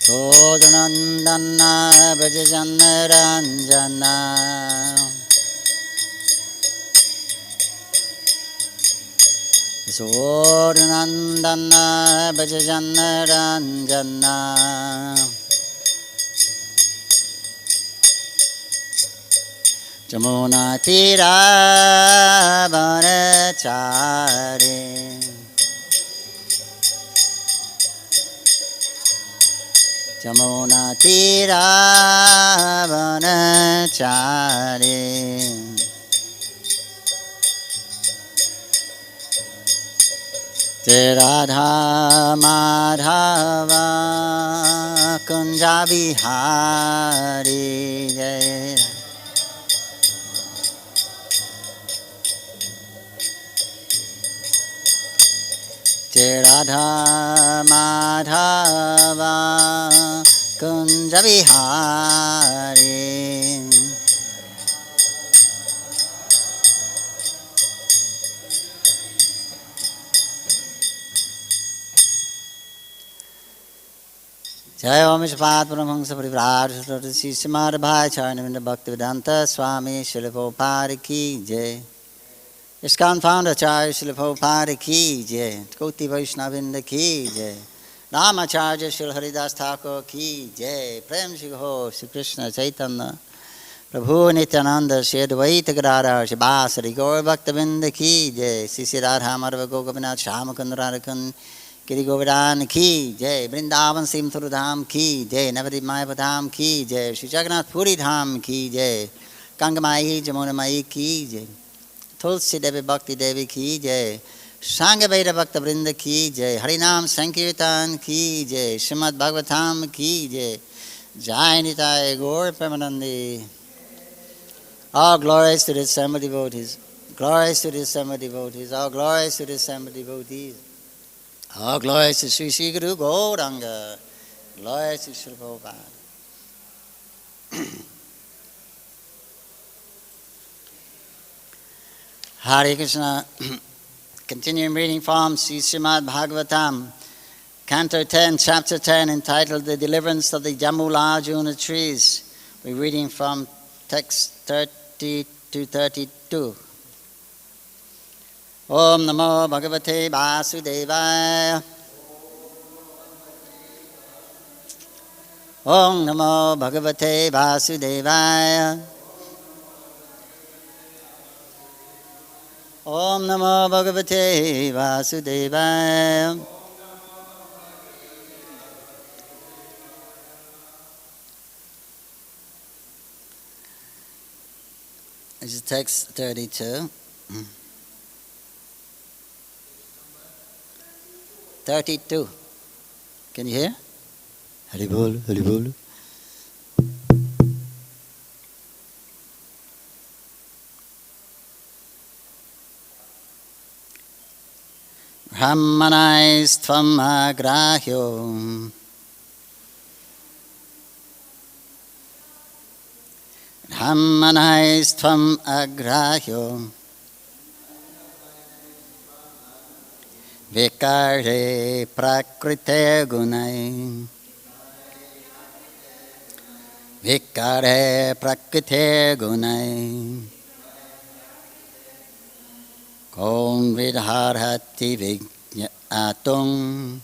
Sodanandana Bhajajannaranjana Sodanandana Bhajajannaranjana Jamuna Tira Vanachari Jamuna Tira Vanachari Radha Madhava Kunja Vihari Jai Radha Madhava Kunja Vihari Jai Om Ishpat Paramahansa Parivraj Sri Srimad Bhagavatam Bhaktivedanta Swami Srila Prabhupada Ki Jai ISKCON founder Acharya Srila Prabhupada Ki Jai Koti Vaishnavinda Ki Jai Ramacharya Srila Haridas Thakur Ki Jai Prem Shri Ho Shri Krishna Chaitanya Prabhu Nityananda Shri Advaita Gadadhar Shri Basari Gaur Bhaktavinda Ki Jai Sisi Radha Madhava Gopinath Shyamakund Radhakan Giri Govardhan Ki Jai Vrindavan Simthuru Dham Ki Jai Navadip Mayapur Dham Ki Jai Shri Jagannath Puri Dham Ki Jai Gangamai Jamuna Mai Ki Jai Tulsi Devi Bhakti Devi Ki Jai Sangha Veda Bhakta Vrinda Ki Jai Harinam Sankirtan Ki Jai Srimad Bhagavatam Ki Jai Jai Nitai Gaur Premanandi. All glories to the assembled devotees. Glories to the assembled devotees. All glories to the assembled devotees. All glories to Sri Sri Guru Gauranga. Glories to Sri Prabhupada. Hare Krishna. Continuing reading from Srimad Bhagavatam, Canto 10, Chapter 10, entitled The Deliverance of the Jamula Trees. We're reading from text 30 to 32. Om Namo Bhagavate Vasudevaya. Om Namo Bhagavate Vasudevaya. Om Namo Bhagavate Vasudevaya. This is text 32. 32. Can you hear? Haribol, Haribol. Brahmanaistvam agrahyo Brahmanaistvam agrahyo Vikare prakrite gunai Vikare prakrite gunai Kon vidharhati vignatung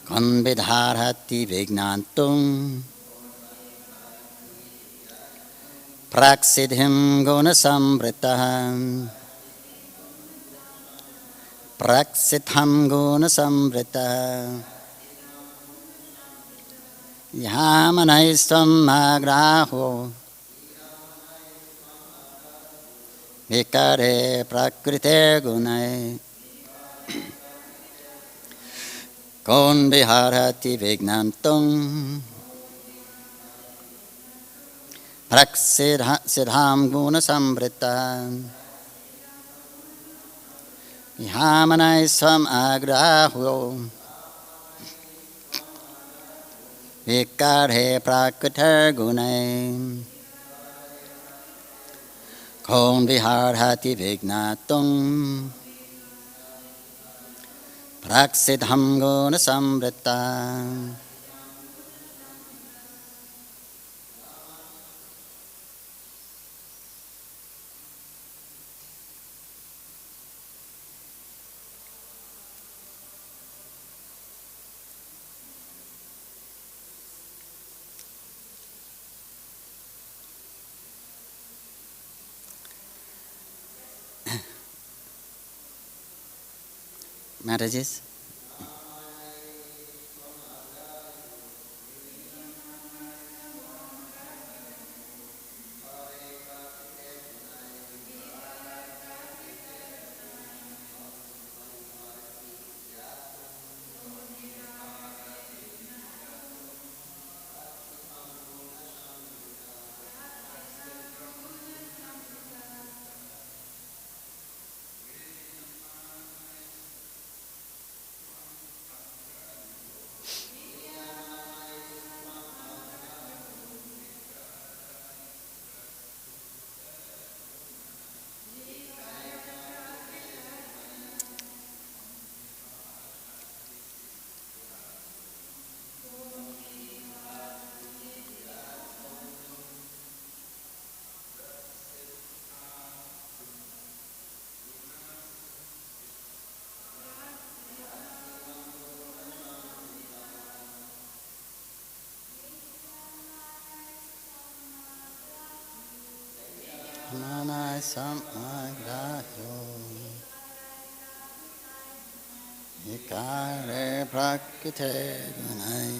Kon vidharhati vignantung Praksidhim gunasamvritaham Praksitham gunasamvritaham Yamanaistvam agraho Vikare prakrite gunai Kon viharati vignantum Praksidham gunasamvritam Yamanaisvam agraho Vikare prakrite gunai Kon viharhati vignatum Praksidham guna samvrita. Mataji's? Manai samagrahyo Ikare prakrite gunai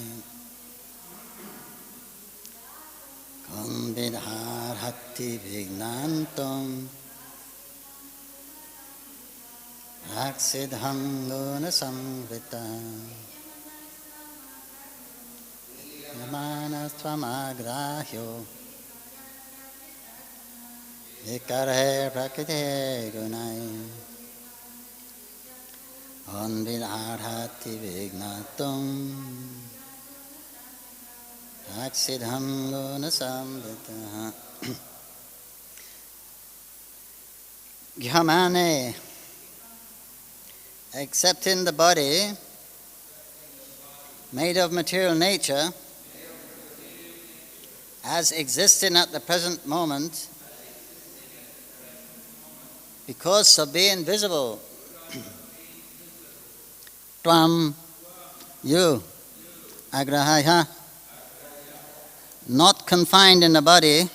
Kambidharhati vignantam Raksidham guna samvritam Yamanastvamagrahyo Vikare prakrite gunai Anvidharhati vignatum Aksidham guna samvita. Ghamane, accepting the body made of material nature as existing at the present moment because of being visible. Tvam, you, agrahaya, not confined in the body,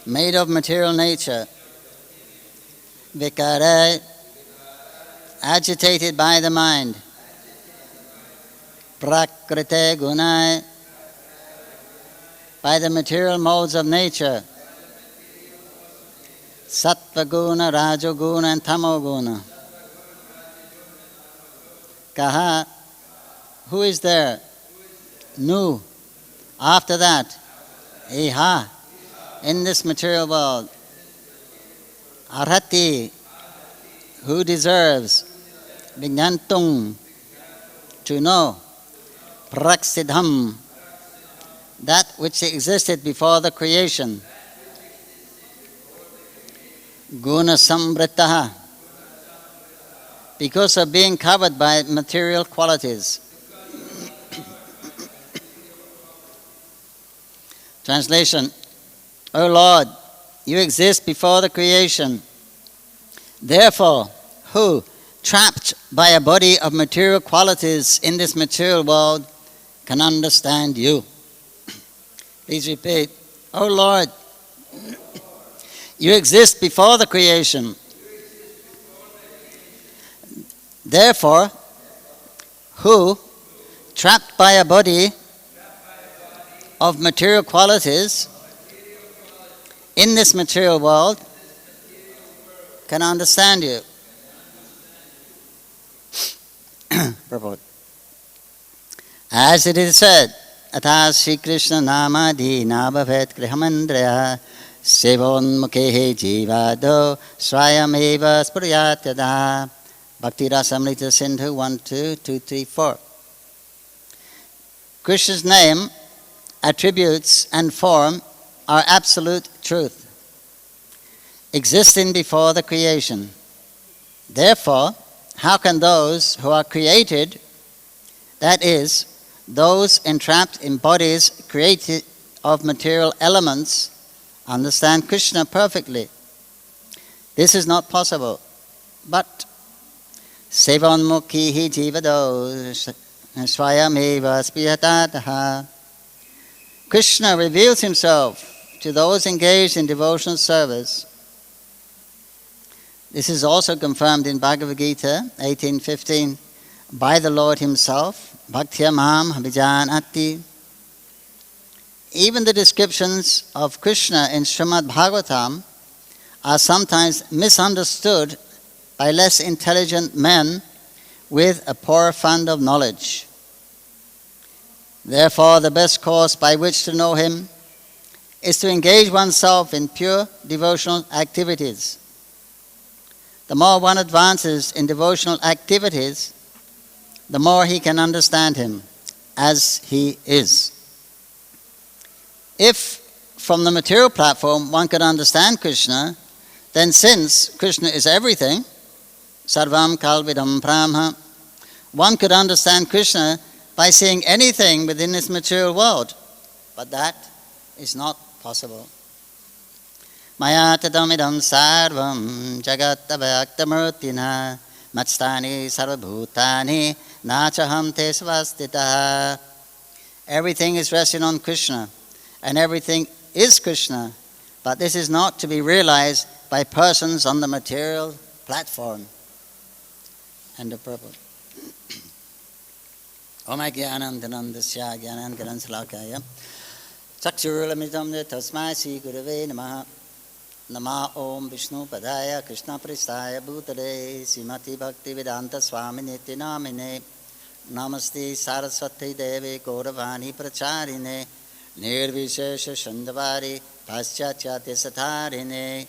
made of material nature. Vikare, agitated by the mind. Prakrite gunai, by the material modes of nature. Sattva guna, rajoguna and tamoguna. Kaha, who is there? Nu, after that. Iha, in this material world. Arhati, who deserves. Vijnantung, to know. Praksidham, that which existed before the creation. Guna samvritaha, because of being covered by material qualities. Translation: O Lord, you exist before the creation. Therefore, who, trapped by a body of material qualities in this material world, can understand you? Please repeat. O Lord, you exist before the creation. Therefore, who, trapped by a body of material qualities in this material world, can understand you. Purport. As it is said, Athas Shri Krishna Namadi Nabhavet Krihamandrya Sevonmukhe Jivado Swayameva Spuryatyada. Bhakti Rasamrita Sindhu 1, 2, 2, 3, 4. Krishna's name, attributes and form are absolute truth, existing before the creation. Therefore, how can those who are created, that is, those entrapped in bodies created of material elements, understand Krishna perfectly? This is not possible. But Sevanmukhi jivado swayameva spiyatataha. Krishna reveals himself to those engaged in devotional service. This is also confirmed in Bhagavad Gita 18:15 by the Lord himself. Bhaktya mam abhijanati. Even the descriptions of Krishna in Srimad Bhagavatam are sometimes misunderstood by less intelligent men with a poor fund of knowledge. Therefore, the best course by which to know him is to engage oneself in pure devotional activities. The more one advances in devotional activities, the more he can understand him as he is. If from the material platform one could understand Krishna, then since Krishna is everything, sarvam kalvidam brahma, one could understand Krishna by seeing anything within this material world. But that is not possible. Maya tadamidam sarvam jagat avaktamurtina matstani sarvabhutani nachaham te svastita. Everything is resting on Krishna, and everything is Krishna, but this is not to be realized by persons on the material platform. End of purport. Om Jnanandanandasya Jnanandanandsalakaya Chakshurulamitam Tasmai Sri Gurave Namaha. Nama Om Vishnu Padaya Krishna Pristaya Bhutale Srimati Bhakti Vedanta Swami Niti Namine Namaste Saraswati Devi Gauravani Pracharine Nirvishesha Shandavari Paschachyate Satharine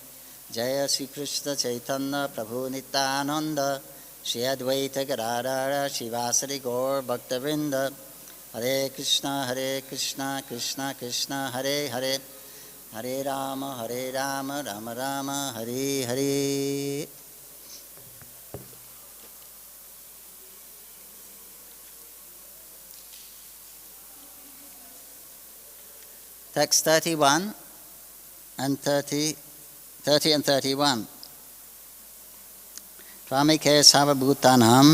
Jaya Sri Krishna Chaitanya Prabhu Nityananda Shri Advaita Gadadhara Shivasari Gaur Bhaktavrinda Hare Krishna Krishna Krishna Hare Hare Hare Rama Rama Rama Hare Hare. Text 30 and 31. Tvamike Sarvabhutanam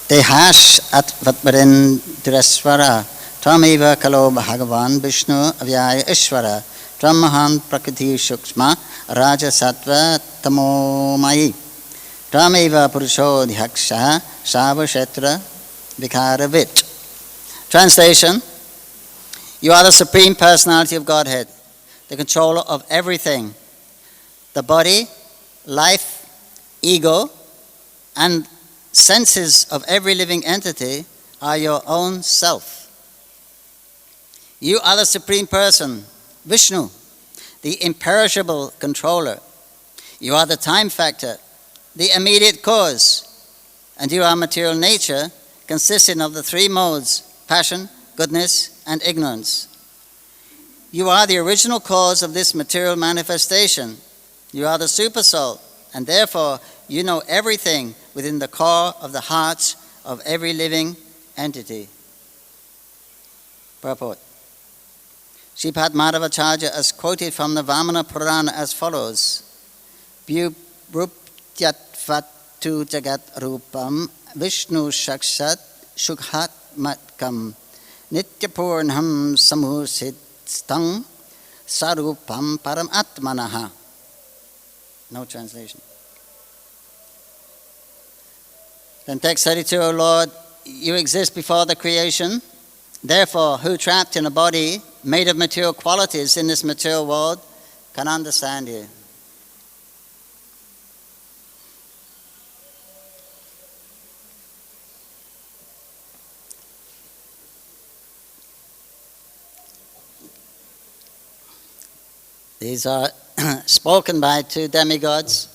Tehash Atvatparin Tirasvara Tvameva Kalo Bhagavan Vishnu Avyaya Ishvara Tvamahan Prakriti Shukshma Raja Sattva Tamomayi Tvameva Purusho Dhyaksha Savashetra Vikaravit. Translation: You are the Supreme Personality of Godhead, the controller of everything. The body, life, ego, and senses of every living entity are your own self. You are the Supreme Person, Vishnu, the imperishable controller. You are the time factor, the immediate cause, and you are material nature, consisting of the three modes: passion, goodness, and ignorance. You are the original cause of this material manifestation. You are the Supersoul, and therefore you know everything within the core of the hearts of every living entity. Purport. Sripad Madhavacharya has quoted from the Vamana Purana as follows: Vyuruptyatvattu jagat rupam Vishnu shakshat shukhat matkam Nityapurnam samusitstam sarupam param atmanaha. No translation. Then text 32, O Lord, you exist before the creation. Therefore, who trapped in a body made of material qualities in this material world can understand you? These are spoken by two demigods,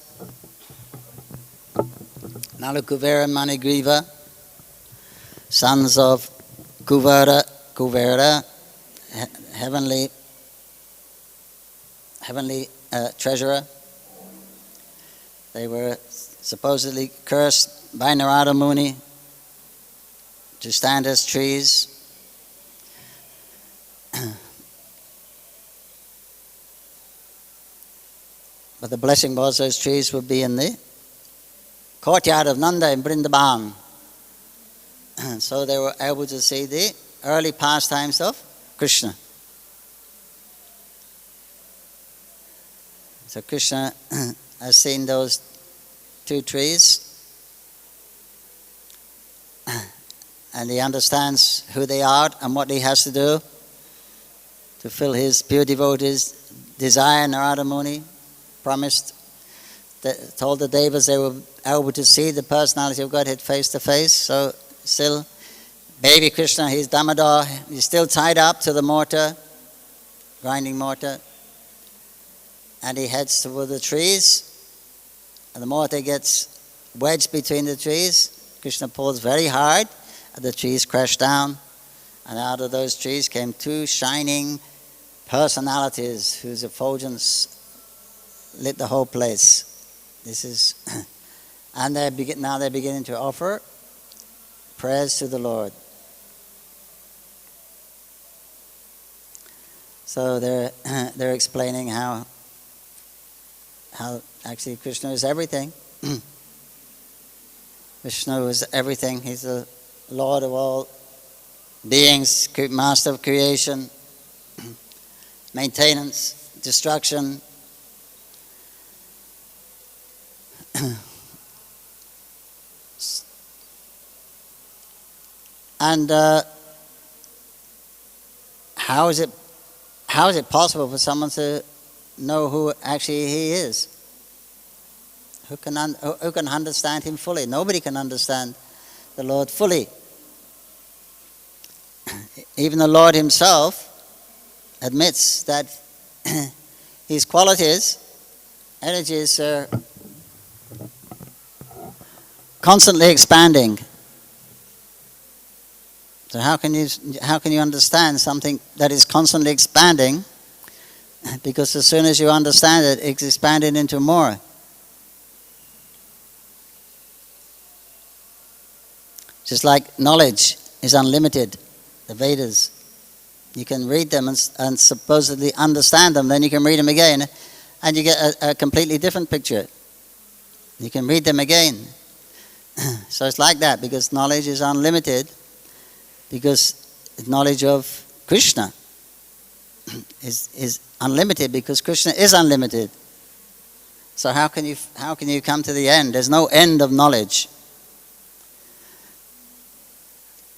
Nalakuvera and Manigriva, sons of Kuvera, heavenly treasurer. They were supposedly cursed by Narada Muni to stand as trees. But the blessing was those trees would be in the courtyard of Nanda in Vrindavan. So they were able to see the early pastimes of Krishna. So Krishna has seen those two trees and he understands who they are and what he has to do to fill his pure devotees' desire. Narada Muni promised, told the Devas they were able to see the personality of Godhead face to face. So still, baby Krishna, he's Damodar, he's still tied up to the mortar, grinding mortar, and he heads toward the trees, and the mortar gets wedged between the trees. Krishna pulls very hard, and the trees crash down, and out of those trees came two shining personalities whose effulgence lit the whole place. This is, and now they're beginning to offer prayers to the Lord. So they're explaining how actually Krishna is everything. Vishnu is everything. He's the Lord of all beings, master of creation, maintenance, destruction. And how is it possible for someone to know who actually he is? Who can understand him fully? Nobody can understand the Lord fully. Even the Lord himself admits that his qualities, energies are constantly expanding. So how can you understand something that is constantly expanding? Because as soon as you understand it, it's expanded into more. Just like knowledge is unlimited, the Vedas. You can read them and supposedly understand them, then you can read them again, and you get a completely different picture. You can read them again. So it's like that, because knowledge is unlimited, because knowledge of Krishna is unlimited, because Krishna is unlimited. So how can you come to the end? There's no end of knowledge.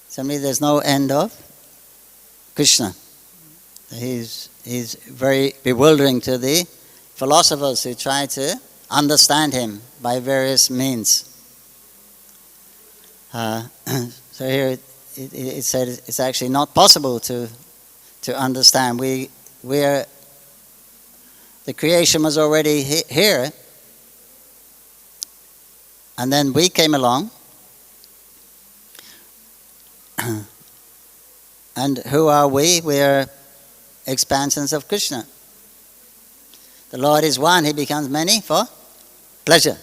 Similarly, there's no end of Krishna. He's very bewildering to the philosophers who try to understand him by various means. So here it said it's actually not possible to understand. The creation was already here, and then we came along. And who are we? We are expansions of Krishna. The Lord is one, he becomes many for pleasure.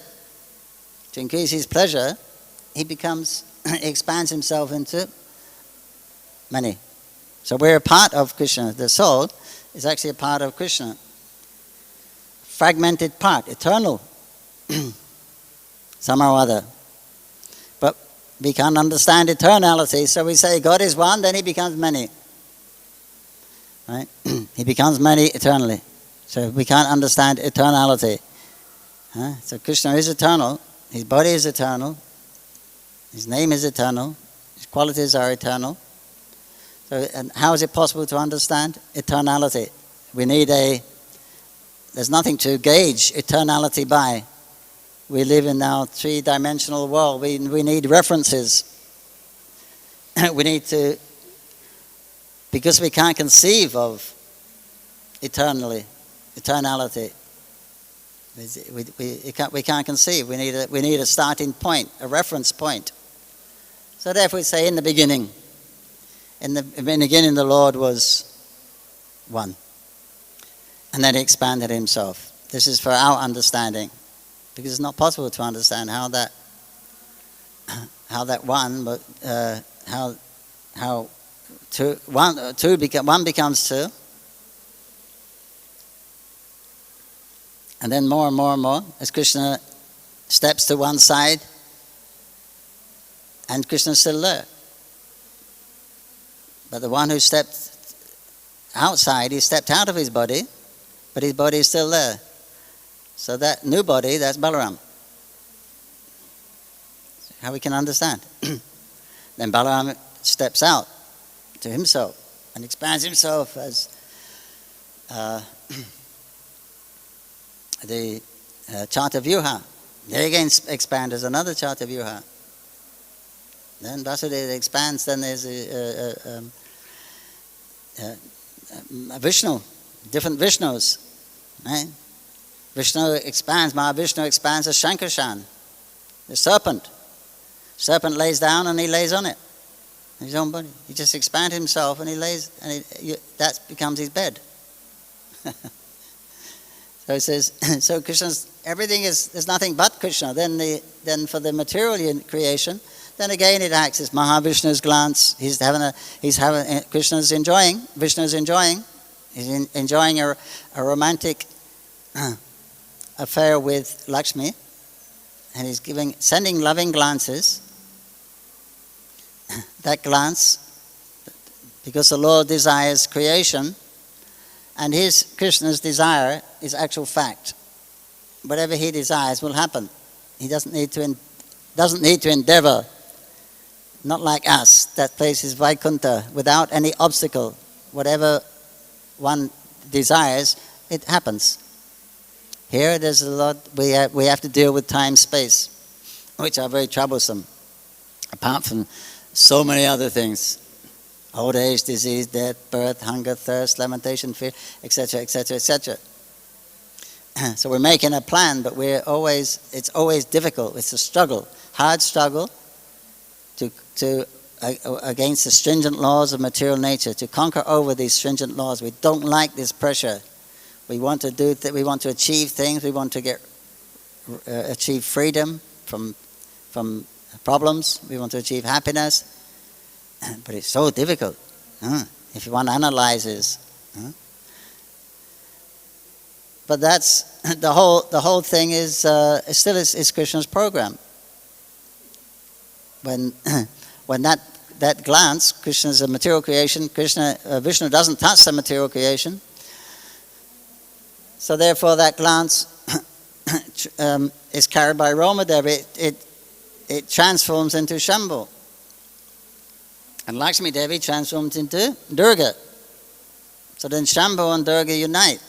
To increase his pleasure, he expands himself into many. So we're a part of Krishna. The soul is actually a part of Krishna. Fragmented part, eternal, somehow or other. But we can't understand eternality, so we say God is one, then he becomes many. Right? He becomes many eternally. So we can't understand eternality. So Krishna is eternal, his body is eternal, his name is eternal, his qualities are eternal. So, and how is it possible to understand eternality? There's nothing to gauge eternality by. We live in our three-dimensional world. We need references. We need to, because we can't conceive of eternality. We can't conceive. We need a starting point, a reference point. So therefore we say in the beginning. In the beginning the Lord was one. And then he expanded himself. This is for our understanding. because it's not possible to understand how that one, but how one becomes two, and then more and more and more as Krishna steps to one side, and Krishna's still there. But the one who stepped outside, he stepped out of his body, but his body is still there. So that new body, that's Balaram. How we can understand. Then Balaram steps out to himself and expands himself as the Chatavyuha. There again expand as another Chatavyuha. Then Vasudeva expands, then there's a Vishnu, different Vishnus. Right? Vishnu expands, Mahavishnu expands as Shankarshan, the serpent. Serpent lays down and he lays on it, his own body. He just expands himself and he lays, and that becomes his bed. So it says, so Krishna's, everything is, there's nothing but Krishna. Then for the material creation, then again it acts as Mahavishnu's glance. Krishna's enjoying, Vishnu's enjoying. He's enjoying a romantic affair with Lakshmi, and he's sending loving glances. That glance, because the Lord desires creation, and Krishna's desire is actual fact. Whatever he desires will happen. He doesn't need to endeavor. Not like us, that place is Vaikuntha, without any obstacle. Whatever one desires, it happens. Here, there's a lot, we have to deal with time, space, which are very troublesome, apart from so many other things. Old age, disease, death, birth, hunger, thirst, lamentation, fear, etc., etc., etc. So we're making a plan, but it's always difficult. It's a struggle, hard struggle to against the stringent laws of material nature, to conquer over these stringent laws. We don't like this pressure. We want to we want to achieve things. We want to achieve freedom from problems. We want to achieve happiness, but it's so difficult. If one analyzes, but that's the whole thing is still is Krishna's program. When that glance, Krishna is a material creation. Vishnu doesn't touch the material creation. So therefore, that glance is carried by Romadevi. It transforms into Shambhu, and Lakshmi Devi transforms into Durga. So then Shambhu and Durga unite.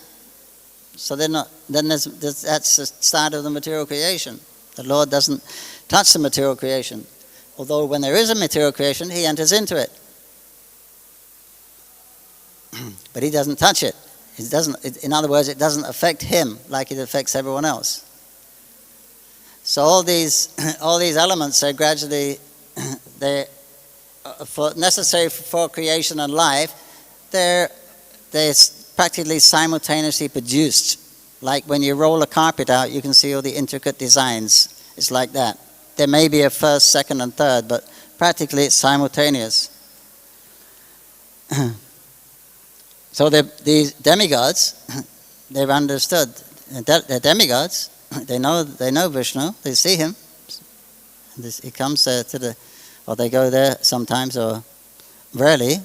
So that's the start of the material creation. The Lord doesn't touch the material creation. Although when there is a material creation, he enters into it. But he doesn't touch it. In other words, it doesn't affect him like it affects everyone else. So all these elements are gradually, they're necessary for creation and life. They're practically simultaneously produced. Like when you roll a carpet out, you can see all the intricate designs. It's like that. There may be a first, second, and third, but practically it's simultaneous. So these demigods, they've understood. They're demigods. They know Vishnu. They see him. He comes or they go there sometimes, or rarely.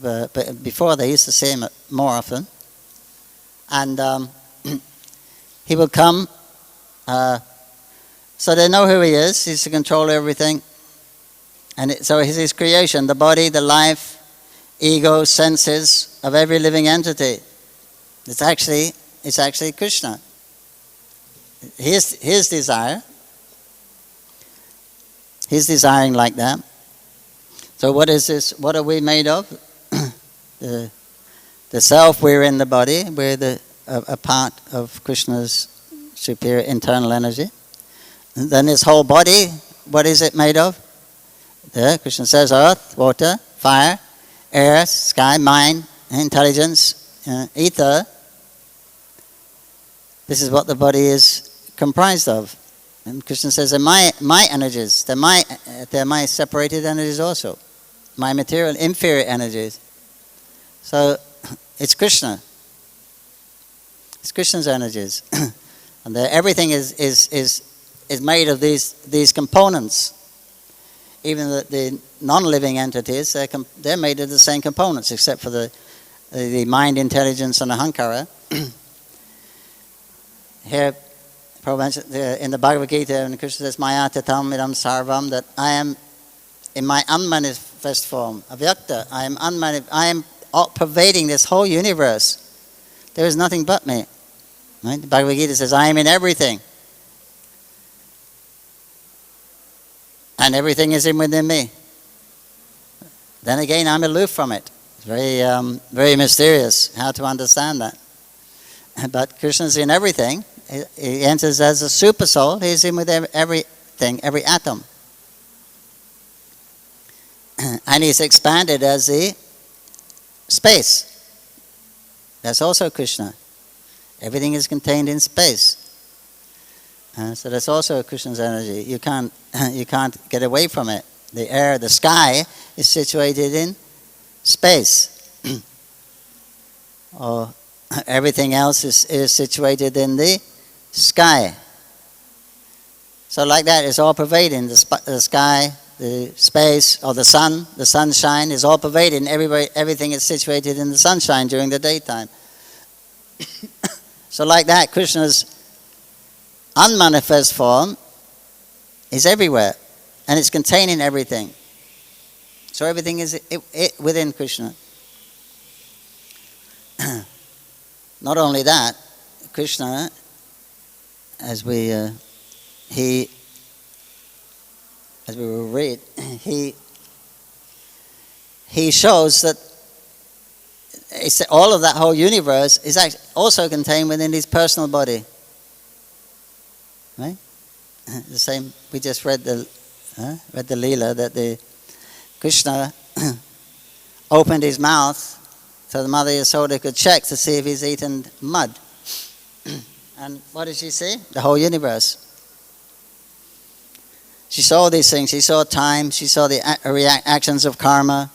But before they used to see him more often. And he will come. So they know who he is. He's to control everything. And so it's his creation, the body, the life, ego, senses of every living entity. It's actually Krishna. His desire. He's desiring like that. So what is this? What are we made of? The self, we're in the body. We're a part of Krishna's superior internal energy. And then his whole body, what is it made of? Krishna says earth, water, fire, air, sky, mind, intelligence, ether. This is what the body is comprised of. And Krishna says, they're my energies. They're my separated energies also. My material inferior energies. So it's Krishna. It's Krishna's energies. And everything is made of these components. Even the non-living entities, they're made of the same components, except for the mind, intelligence, and ahankara. Here, in the Bhagavad Gita, and Krishna says, Mayatatam idam sarvam, that I am in my unmanifest form, avyakta. I am all pervading this whole universe. There is nothing but me. Right? The Bhagavad Gita says, I am in everything. And everything is within me. Then again, I'm aloof from it. It's very mysterious how to understand that. But Krishna's in everything. He enters as a super soul. He's in with everything, every atom. And he's expanded as the space. That's also Krishna. Everything is contained in space. So that's also Krishna's energy. You can't get away from it. The air, the sky is situated in space. Or everything else is situated in the sky. So like that, it's all pervading. The sky, the space, or the sun, the sunshine is all pervading. Everything is situated in the sunshine during the daytime. So like that, Krishna's unmanifest form is everywhere, and it's containing everything. So everything is within Krishna. Not only that, Krishna, as we will read, he shows that all of that whole universe is actually also contained within his personal body. Right? The same. We just read the Leela that the Krishna opened his mouth so the Mother Yasoda could check to see if he's eaten mud. And what did she see? The whole universe. She saw these things. She saw time. She saw the reactions of karma.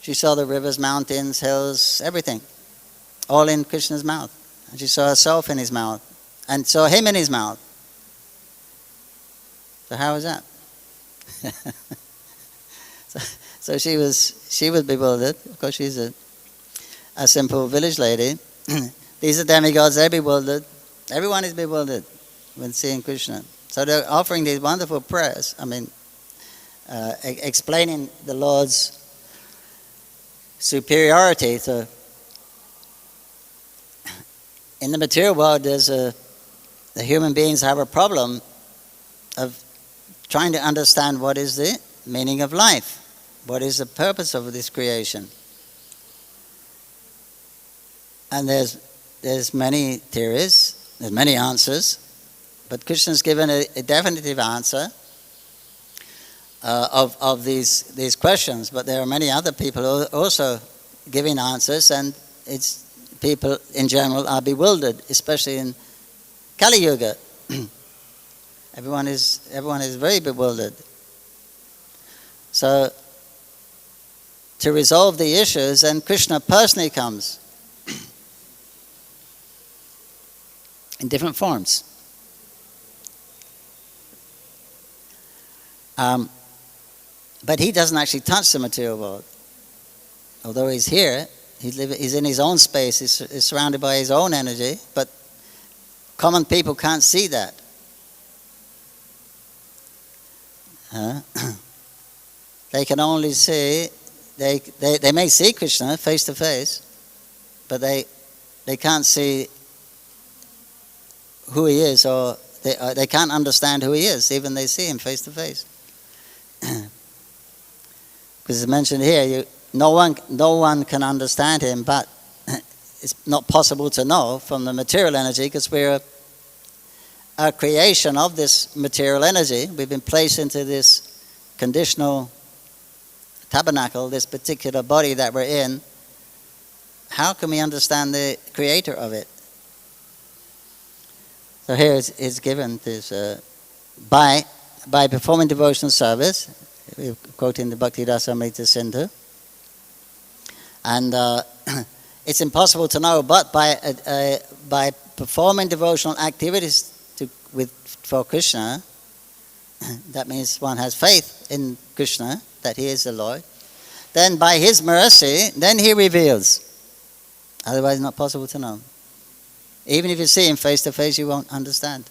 She saw the rivers, mountains, hills, everything. All in Krishna's mouth. And she saw herself in his mouth. And saw him in his mouth. So how was that? So she was bewildered. Of course, she's a simple village lady. These are demigods, they're bewildered. Everyone is bewildered when seeing Krishna. So they're offering these wonderful prayers. I mean, explaining the Lord's superiority. So in the material world, the human beings have a problem of trying to understand what is the meaning of life. What is the purpose of this creation? And there's many theories, there's many answers, but Krishna's given a definitive answer of these questions. But there are many other people also giving answers, and people in general are bewildered, especially in Kali Yuga. Everyone is very bewildered. So to resolve the issues, and Krishna personally comes in different forms. But he doesn't actually touch the material world. Although he's here, he's in his own space, he's surrounded by his own energy, but common people can't see that. They can only see, they may see Krishna face to face, but they can't see who he is, or they can't understand who he is, even they see him face to face. Because it's mentioned here, no one can understand him, but it's not possible to know from the material energy, because we're a creation of this material energy. We've been placed into this conditional tabernacle, this particular body that we're in. How can we understand the creator of it? So here it's given this by performing devotional service. We're quoting the Bhakti Rasamrita Sindhu, and it's impossible to know, but by performing devotional activities for Krishna, that means one has faith in Krishna, that he is the Lord. Then by his mercy, then he reveals. Otherwise, it's not possible to know. Even if you see him face to face, you won't understand.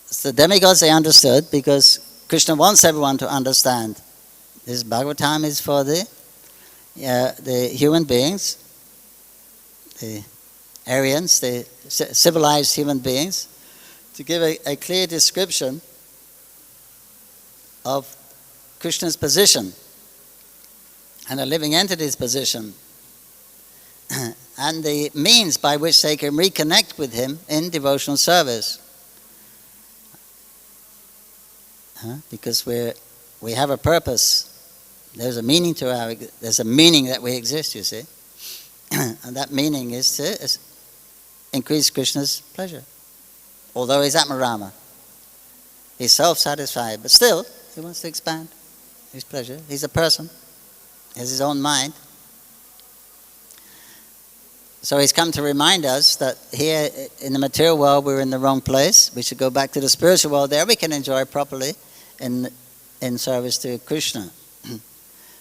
So demigods, they understood because Krishna wants everyone to understand. This Bhagavatam is for the human beings, the Aryans, the civilized human beings, to give a clear description of Krishna's position and a living entity's position and the means by which they can reconnect with him in devotional service. Because we have a purpose. There's a meaning to there's a meaning that we exist, you see. And that meaning is to increase Krishna's pleasure. Although he's Atmarama. He's self-satisfied, but still, he wants to expand his pleasure. He's a person. He has his own mind. So he's come to remind us that here in the material world we're in the wrong place. We should go back to the spiritual world. There we can enjoy properly in service to Krishna.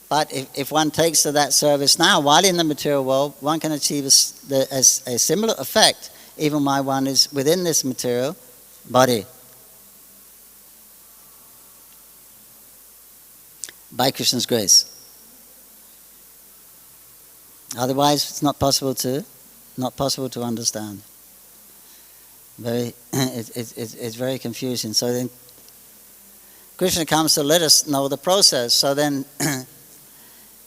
But if one takes to that service now, while in the material world, one can achieve a similar effect, even while one is within this material body. By Krishna's grace. Otherwise, it's not possible to understand. It's very confusing. So then, Krishna comes to let us know the process. So then,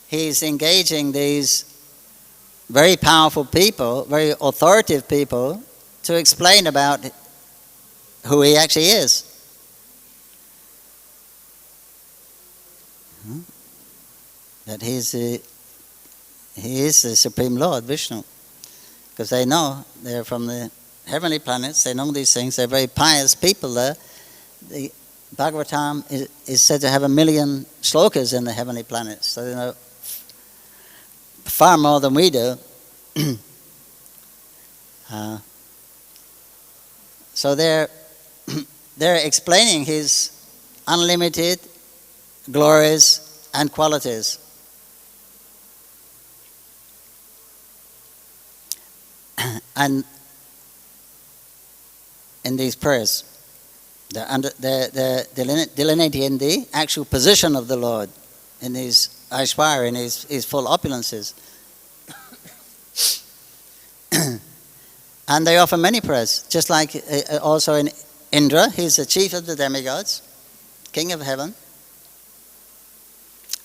he's engaging these very powerful people, very authoritative people, to explain about who he actually is. That he is the Supreme Lord, Vishnu. Because they know, they're from the heavenly planets, they know these things, they're very pious people there. The Bhagavatam is said to have 1 million shlokas in the heavenly planets, so they know far more than we do. So they're explaining his unlimited glories and qualities. And in these prayers, they're delineating the actual position of the Lord in his Aishwarya, in his full opulences. And they offer many prayers, just like also in Indra, he's the chief of the demigods, king of heaven.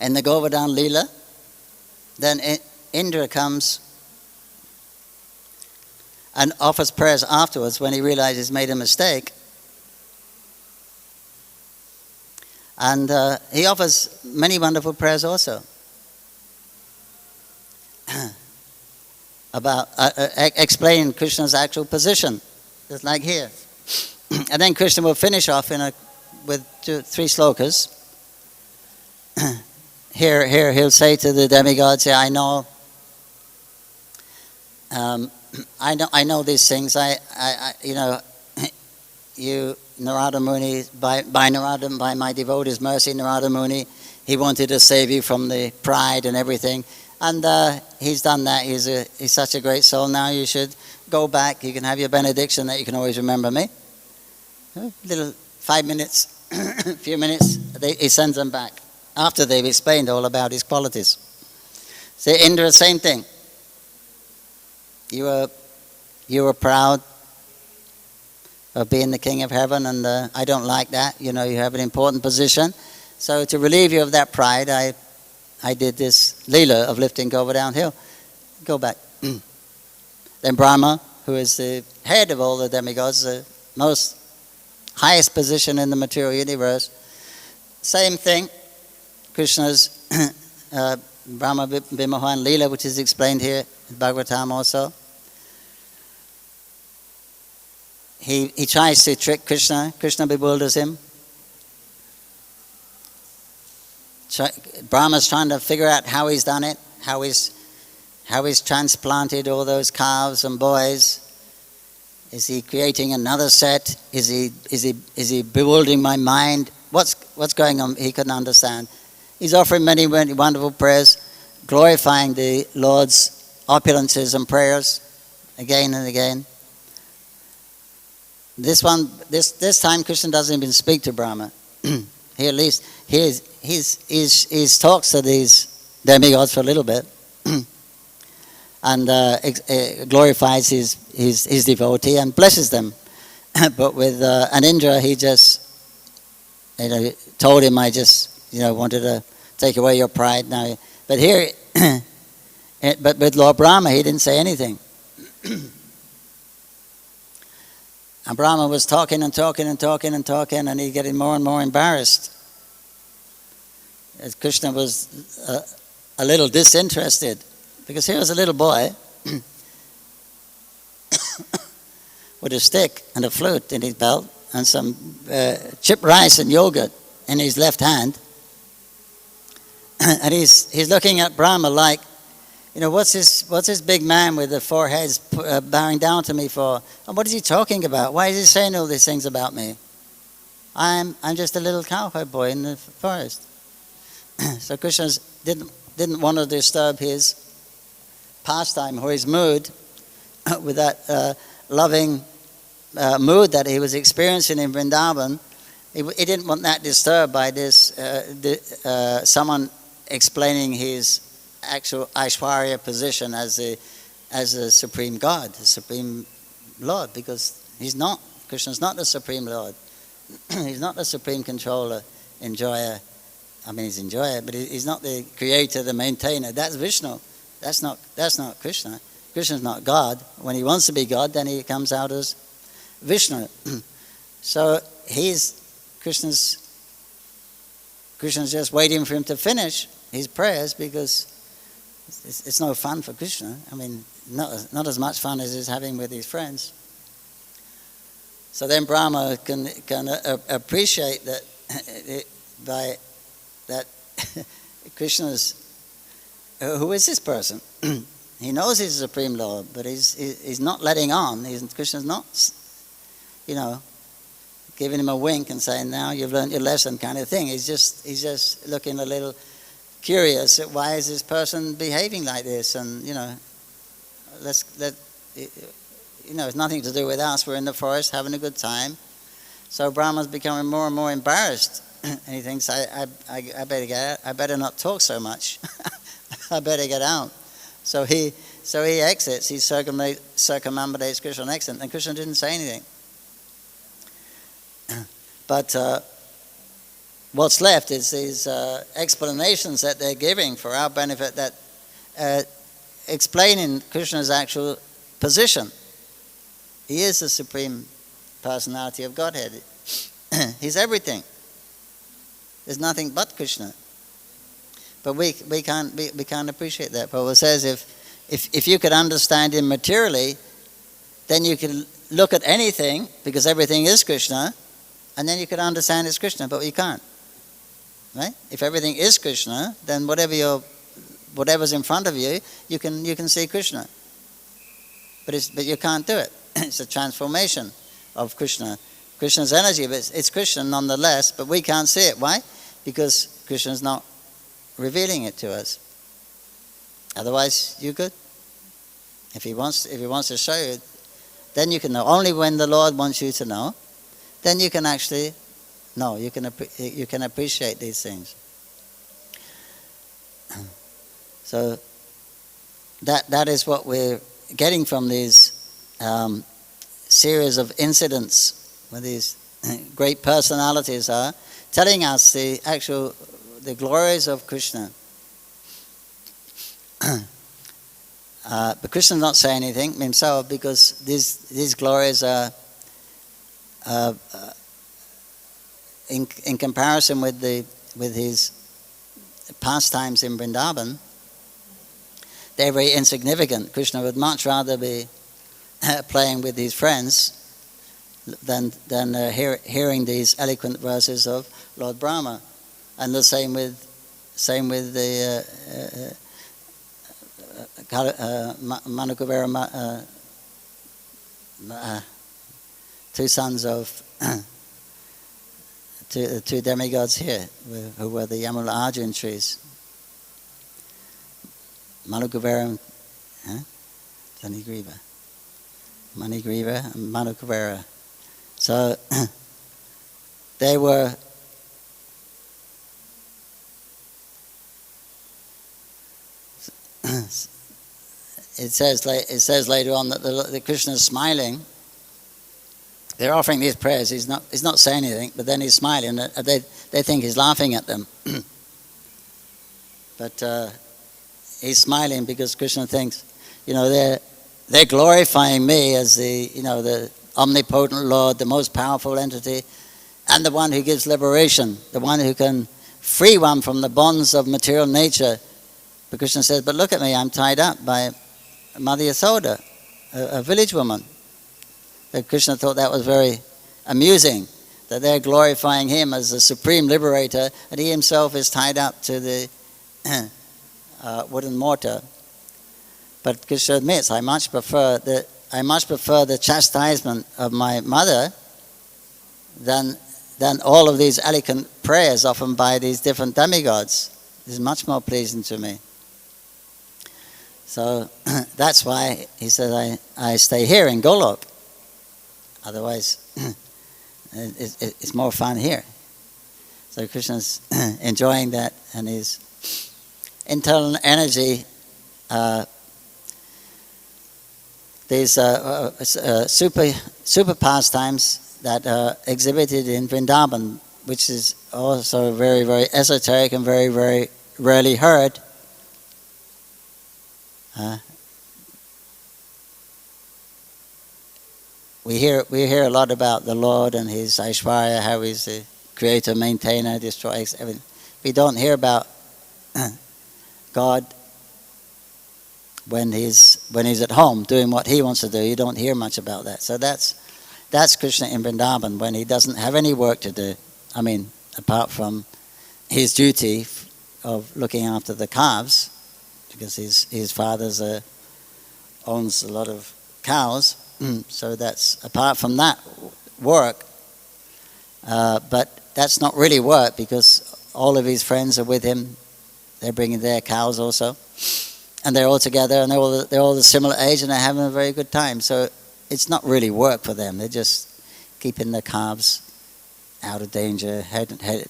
In the Govardhan Leela, then Indra comes and offers prayers afterwards when he realizes he's made a mistake. And he offers many wonderful prayers also about explaining Krishna's actual position, just like here. And then Krishna will finish off with 3 slokas. Here he'll say to the demigods, I know these things. You Narada Muni, by my devotee's mercy, Narada Muni, he wanted to save you from the pride and everything, and he's done that. He's such a great soul. Now you should go back. You can have your benediction that you can always remember me. Little 5 minutes, few minutes. He sends them back after they've explained all about his qualities. So Indra, same thing. You were proud of being the king of heaven, and I don't like that. You have an important position. So to relieve you of that pride, I did this Leela of lifting Govardhan Hill. Go back. Then Brahma, who is the head of all the demigods, the most highest position in the material universe. Same thing. Krishna's Brahma Vimahan Leela, which is explained here in Bhagavatam also. he tries to trick Krishna. Krishna bewilders him. Brahma's trying to figure out how he's done it, how he's transplanted all those calves and boys. Is he creating another set? Is he bewildering my mind? What's going on? He couldn't understand. He's offering many wonderful prayers, glorifying the Lord's opulences and prayers again and again. This time Krishna doesn't even speak to Brahma. He at least he talks to these demigods for a little bit, and glorifies his devotee and blesses them. But with an Indra, he just told him, I just wanted to take away your pride now. But here, but with Lord Brahma, he didn't say anything. And Brahma was talking and talking and talking and talking, and he's getting more and more embarrassed. As Krishna was a little disinterested, because here was a little boy with a stick and a flute in his belt and some chipped rice and yogurt in his left hand. And he's looking at Brahma like, what's this big man with the four heads bowing down to me for? And what is he talking about? Why is he saying all these things about me? I'm just a little cowherd boy in the forest. So Krishna didn't want to disturb his pastime or his mood with that loving mood that he was experiencing in Vrindavan. He didn't want that disturbed by this someone explaining his actual Aishwarya position as a supreme God, the supreme Lord, because Krishna's not the supreme Lord. He's not the supreme controller, enjoyer. I mean, he's enjoyer, but he's not the creator, the maintainer. That's Vishnu. That's not Krishna. Krishna's not God. When he wants to be God, then he comes out as Vishnu. So Krishna's just waiting for him to finish his prayers, because it's no fun for Krishna. I mean, not as much fun as he's having with his friends. So then Brahma can appreciate that that Krishna's, who is this person? He knows he's the Supreme Lord, but he's not letting on. Krishna's not, giving him a wink and saying, now you've learned your lesson kind of thing. He's just looking a little curious at why is this person behaving like this, and it's nothing to do with us. We're in the forest having a good time. So Brahma's becoming more and more embarrassed, and he thinks, I better get out. I better not talk so much. I better get out. So he exits. He circumambulates Krishna and exits, and Krishna didn't say anything. But what's left is these explanations that they're giving for our benefit, that explaining Krishna's actual position. He is the Supreme Personality of Godhead. He's everything. There's nothing but Krishna. But we can't appreciate that. Prabhupada says if you could understand him materially, then you can look at anything, because everything is Krishna, and then you could understand it's Krishna, but you can't. Right? If everything is Krishna, then whatever's in front of you, you can see Krishna. But you can't do it. It's a transformation of Krishna. Krishna's energy, but it's Krishna nonetheless, but we can't see it. Why? Because Krishna's not revealing it to us. Otherwise, you could. If he wants to show you, then you can know. Only when the Lord wants you to know, then you can actually know. You can appreciate these things. So that is what we're getting from these series of incidents where these great personalities are telling us the glories of Krishna. But Krishna's not saying anything himself, because these glories are in comparison with his pastimes in Vrindavan, they're very insignificant. Krishna would much rather be playing with his friends hearing these eloquent verses of Lord Brahma. And the same with the Manukavera, two sons of two demigods here, who were the Yamula Arjun trees. Manukavera and Manigriva and Manukavera. So they were it says later on that the Krishna is smiling. They're offering these prayers. He's not saying anything, but then he's smiling. They think he's laughing at them, but he's smiling because Krishna thinks, they're glorifying me as the omnipotent Lord, the most powerful entity, and the one who gives liberation, the one who can free one from the bonds of material nature. But Krishna says, but look at me, I'm tied up by Mother Yashoda, a village woman. That Krishna thought that was very amusing, that they're glorifying him as the supreme liberator, and he himself is tied up to the wooden mortar. But Krishna admits, I much prefer the chastisement of my mother than all of these eloquent prayers offered by these different demigods. This is much more pleasing to me. So that's why he says, I stay here in Golok. Otherwise, it's more fun here. So Krishna's enjoying that, and his internal energy, these super pastimes that are exhibited in Vrindavan, which is also very, very esoteric and very, very rarely heard. We hear a lot about the Lord and his Aishwarya, how he's the creator, maintainer, destroys everything. We don't hear about God when he's at home doing what he wants to do. You don't hear much about that. So that's Krishna in Vrindavan when he doesn't have any work to do. I mean, apart from his duty of looking after the calves, because his father owns a lot of cows. So that's apart from that work, but that's not really work because all of his friends are with him. They're bringing their cows also, and they're all together, and they're all the similar age, and they're having a very good time. So it's not really work for them. They're just keeping the calves out of danger,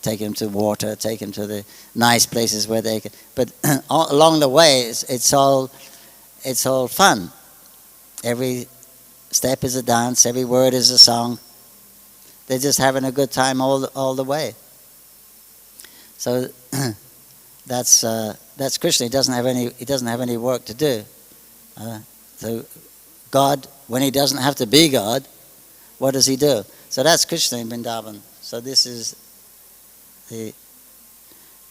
taking them to water, taking them to the nice places where they can. But along the way, it's all fun. Every step is a dance, every word is a song. They're just having a good time all the way. So that's Krishna. He doesn't have any work to do. So God, when he doesn't have to be God, what does he do? So that's Krishna in Vrindavan. So this is the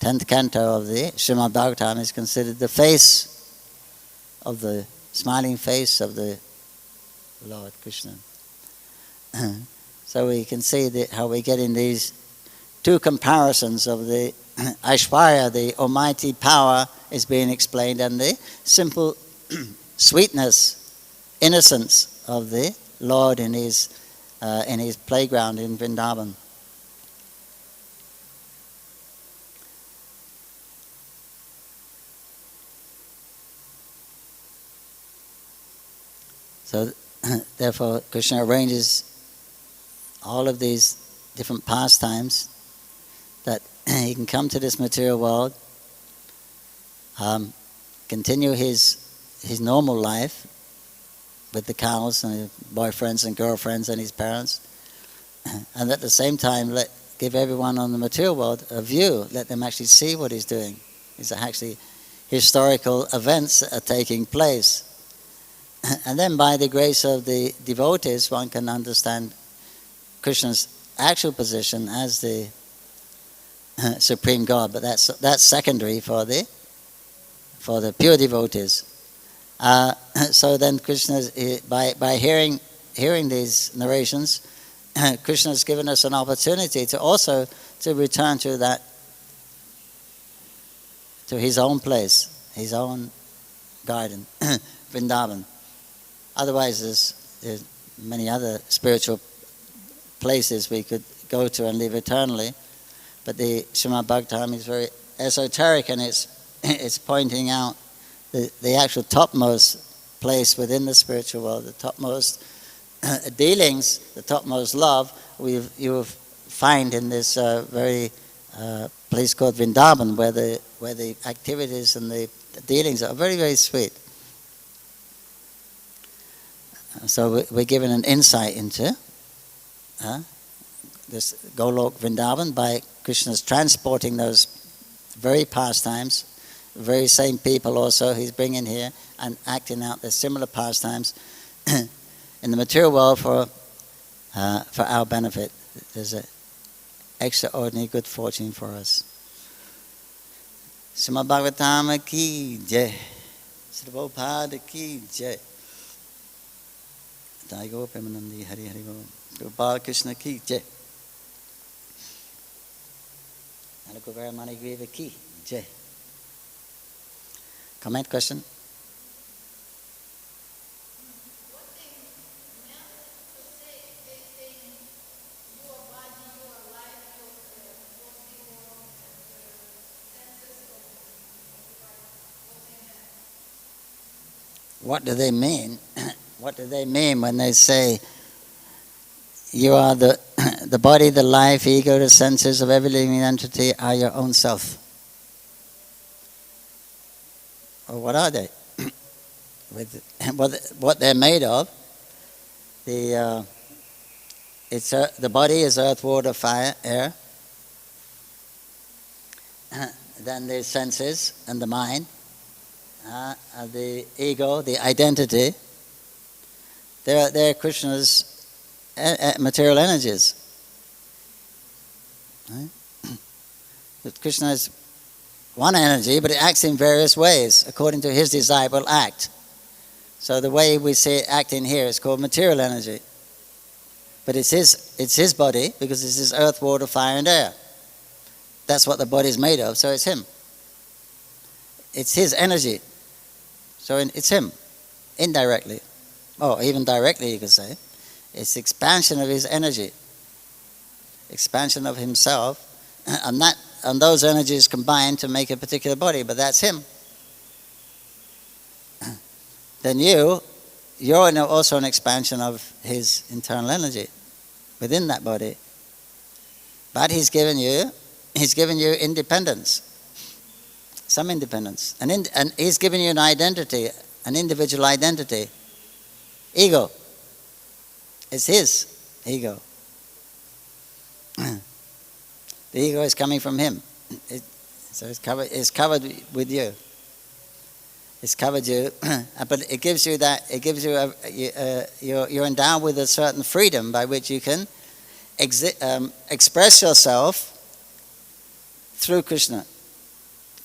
10th canto of the Srimad Bhagavatam, is considered the face of the smiling face of the Lord Krishna. So we can see how we get in these two comparisons of the Aishwarya, the almighty power, is being explained, and the simple sweetness, innocence of the Lord in his playground in Vrindavan. So therefore Krishna arranges all of these different pastimes that he can come to this material world, continue his normal life with the cows and his boyfriends and girlfriends and his parents, and at the same time give everyone on the material world a view, let them actually see what he's doing. These are actually historical events that are taking place. And then by the grace of the devotees, one can understand Krishna's actual position as the supreme God, but that's secondary for the pure devotees. So then Krishna, by hearing these narrations, Krishna has given us an opportunity to also to return to that, to his own place, his own garden, Vrindavan. Otherwise, there's many other spiritual places we could go to and live eternally. But the Srimad Bhagavatam is very esoteric, and it's pointing out the actual topmost place within the spiritual world, the topmost dealings, the topmost love you will find in this very place called Vrindavan, where the activities and the dealings are very, very sweet. So we're given an insight into this Golok Vrindavan by Krishna's transporting those very pastimes, the very same people also he's bringing here and acting out the similar pastimes in the material world for our benefit. There's an extraordinary good fortune for us. Srimad Bhagavatam ki jai, Sri Prabhupada ki jai. Daigo Premanandi Hari Hari Bol. Bal Krishna ki jai. Alakuvara Manigriva ki jai. Comment, question? What do they mean? What do they mean when they say you are the body, the life, ego, the senses of every living entity are your own self? Or what are they? What they're made of? The body is earth, water, fire, air. Then the senses and the mind. The ego, the identity, they're Krishna's material energies. Right? But Krishna is one energy, but it acts in various ways according to his desirable act. So the way we see it acting here is called material energy. But it's his body, because it's his earth, water, fire, and air. That's what the body is made of, so it's him. It's his energy. So it's him, indirectly. Or even directly, you could say. It's expansion of his energy. Expansion of himself. And those energies combine to make a particular body, but that's him. Then you're also an expansion of his internal energy within that body. But he's given you independence. Some independence. And he's given you an identity, an individual identity. Ego. It's his ego. The ego is coming from him. So it's covered with you. It's covered you, but it gives you that. It gives you you're endowed with a certain freedom by which you can express yourself through Krishna.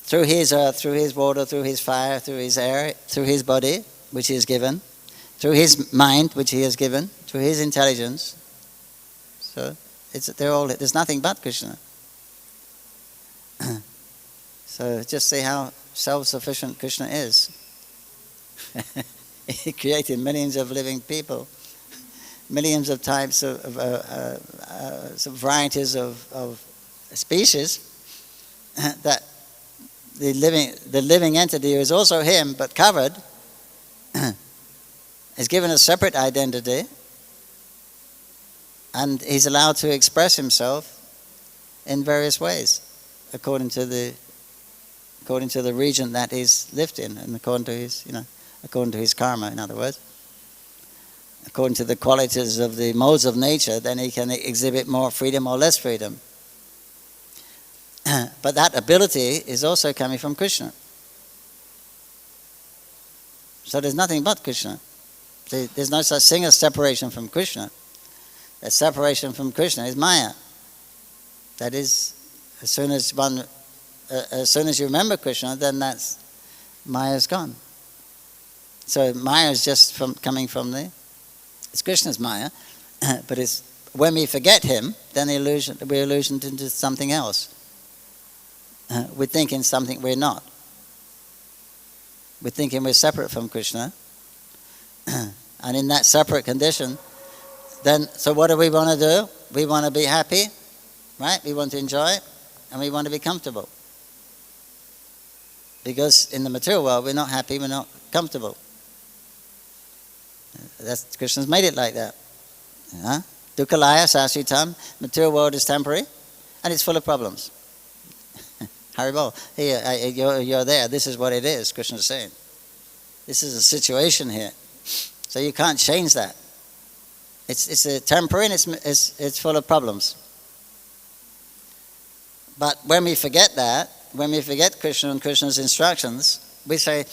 Through his earth, through his water, through his fire, through his air, through his body, which he has given, through his mind, which he has given, through his intelligence. So there's nothing but Krishna. So just see how self-sufficient Krishna is. He created millions of living people, millions of types of some varieties of species that. The living entity, who is also him, but covered, is given a separate identity, and he's allowed to express himself in various ways, according to the region that he's lived in, and according to his karma. In other words, according to the qualities of the modes of nature, then he can exhibit more freedom or less freedom. But that ability is also coming from Krishna. So there's nothing but Krishna. There's no such thing as separation from Krishna. That separation from Krishna is Maya. That is, as soon as you remember Krishna, then that's Maya's gone. So Maya is just coming from it's Krishna's Maya, but it's when we forget him, then we're illusioned into something else. We're thinking something we're not. We're thinking we're separate from Krishna. And in that separate condition, then, so what do we want to do? We want to be happy, right? We want to enjoy it, and we want to be comfortable. Because in the material world, we're not happy, we're not comfortable. That's, Krishna's made it like that. Dukkalaya sasritam, material world is temporary, and it's full of problems. Haribol, here, you're there, this is what it is, Krishna's saying. This is a situation here. So you can't change that. It's a temporary and it's full of problems. But when we forget that, when we forget Krishna and Krishna's instructions, we say,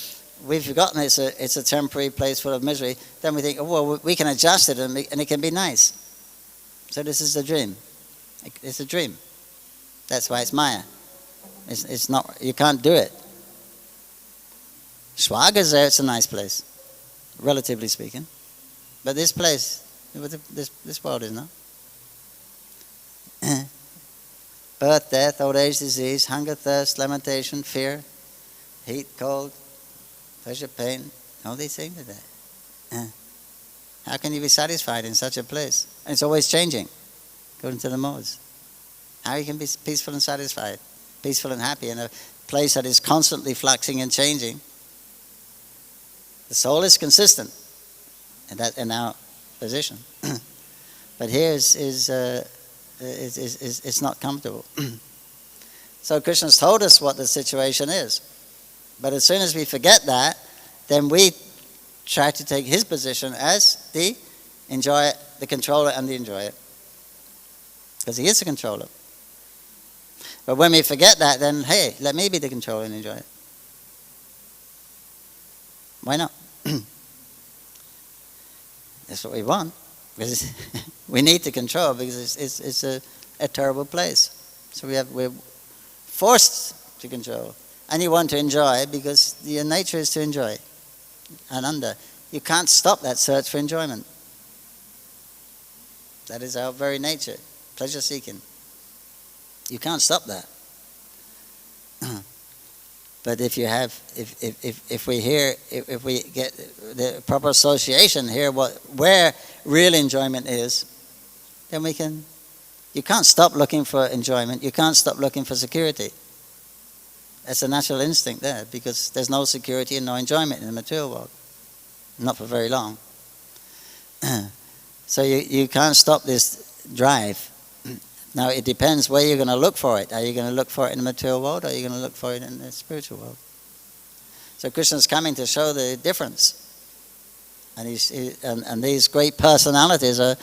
we've forgotten it's a temporary place full of misery, then we think, oh, well, we can adjust it and it can be nice. So this is a dream. It's a dream. That's why it's Maya. It's not, you can't do it. Swaga's there, it's a nice place, relatively speaking. But this place, this world is not. Birth, death, old age, disease, hunger, thirst, lamentation, fear, heat, cold, pleasure, pain, all these things are there. How can you be satisfied in such a place? And it's always changing, according to the modes. How you can be peaceful and satisfied, peaceful and happy in a place that is constantly fluxing and changing? The soul is consistent in our position, but here is not comfortable. So Krishna's told us what the situation is, but as soon as we forget that, then we try to take his position as the enjoyer, the controller and the enjoyer, because he is the controller. But when we forget that, then hey, let me be the controller and enjoyer. Why not? That's what we want. Because we need to control, because it's a terrible place. So we're forced to control. And you want to enjoy because your nature is to enjoy. Ananda. You can't stop that search for enjoyment. That is our very nature. Pleasure seeking. You can't stop that. But if we get the proper association here, where real enjoyment is, then we can. You can't stop looking for enjoyment. You can't stop looking for security. That's a natural instinct there, because there's no security and no enjoyment in the material world, not for very long. So you can't stop this drive. Now, it depends where you're going to look for it. Are you going to look for it in the material world, or are you going to look for it in the spiritual world? So Krishna's coming to show the difference. And these great personalities are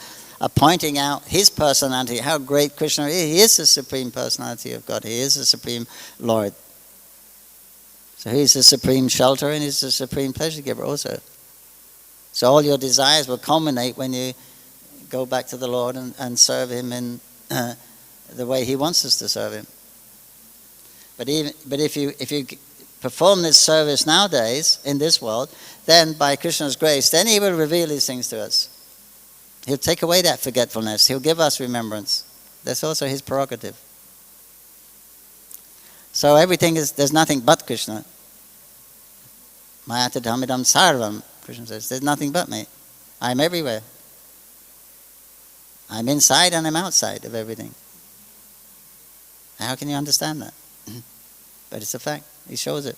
pointing out his personality, how great Krishna is. He is the supreme personality of God. He is the supreme Lord. So he's the supreme shelter, and he's the supreme pleasure giver also. So all your desires will culminate when you go back to the Lord and serve him in the way he wants us to serve him. But if you perform this service nowadays in this world, then by Krishna's grace, then he will reveal these things to us. He'll take away that forgetfulness. He'll give us remembrance. That's also his prerogative. So everything there's nothing but Krishna. Mayata dhamidam sarvam, Krishna says, there's nothing but me. I'm everywhere. I'm inside and I'm outside of everything. How can you understand that? But it's a fact. He shows it.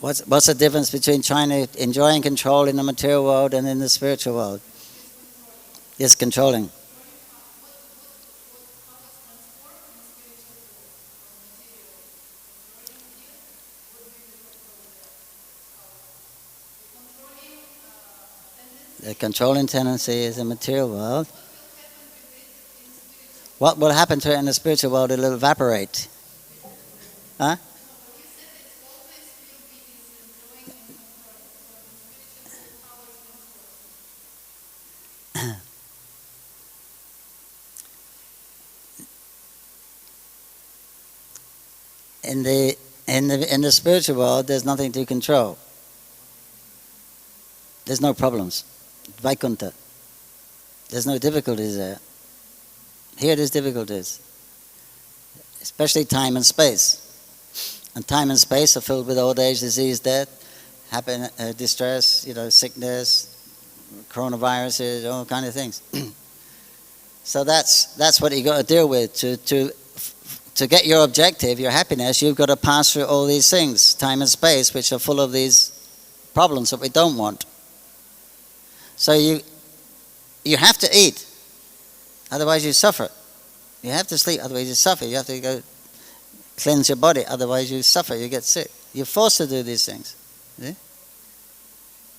What's the difference between trying to enjoy and control in the material world and in the spiritual world? Yes, controlling. The controlling tendency is the material world. What will happen to it in the spiritual world? It will evaporate. Huh? In the spiritual world, there's nothing to control. There's no problems. Vaikuntha. There's no difficulties there. Here there's difficulties, especially time and space. And time and space are filled with old age, disease, death, distress, sickness, coronaviruses, all kind of things. So that's what you got to deal with. To get your objective, your happiness, you've got to pass through all these things, time and space, which are full of these problems that we don't want. So you have to eat, otherwise you suffer. You have to sleep, otherwise you suffer. You have to go cleanse your body, otherwise you suffer, you get sick. You're forced to do these things. See?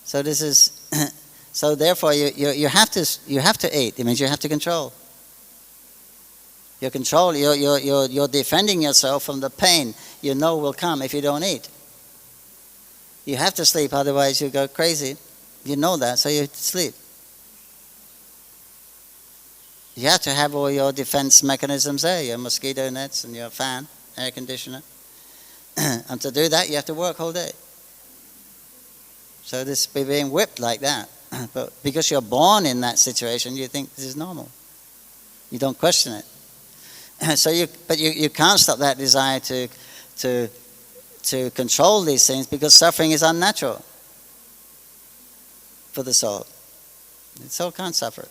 So this is, so therefore you have to eat. It means you have to control. You're defending yourself from the pain you know will come if you don't eat. You have to sleep, otherwise you go crazy. You know that, so you sleep. You have to have all your defense mechanisms there, your mosquito nets and your fan, air conditioner. And to do that, you have to work all day. So this be being whipped like that. But because you're born in that situation, you think this is normal. You don't question it. So you can't stop that desire to control these things, because suffering is unnatural for the soul. The soul can't suffer.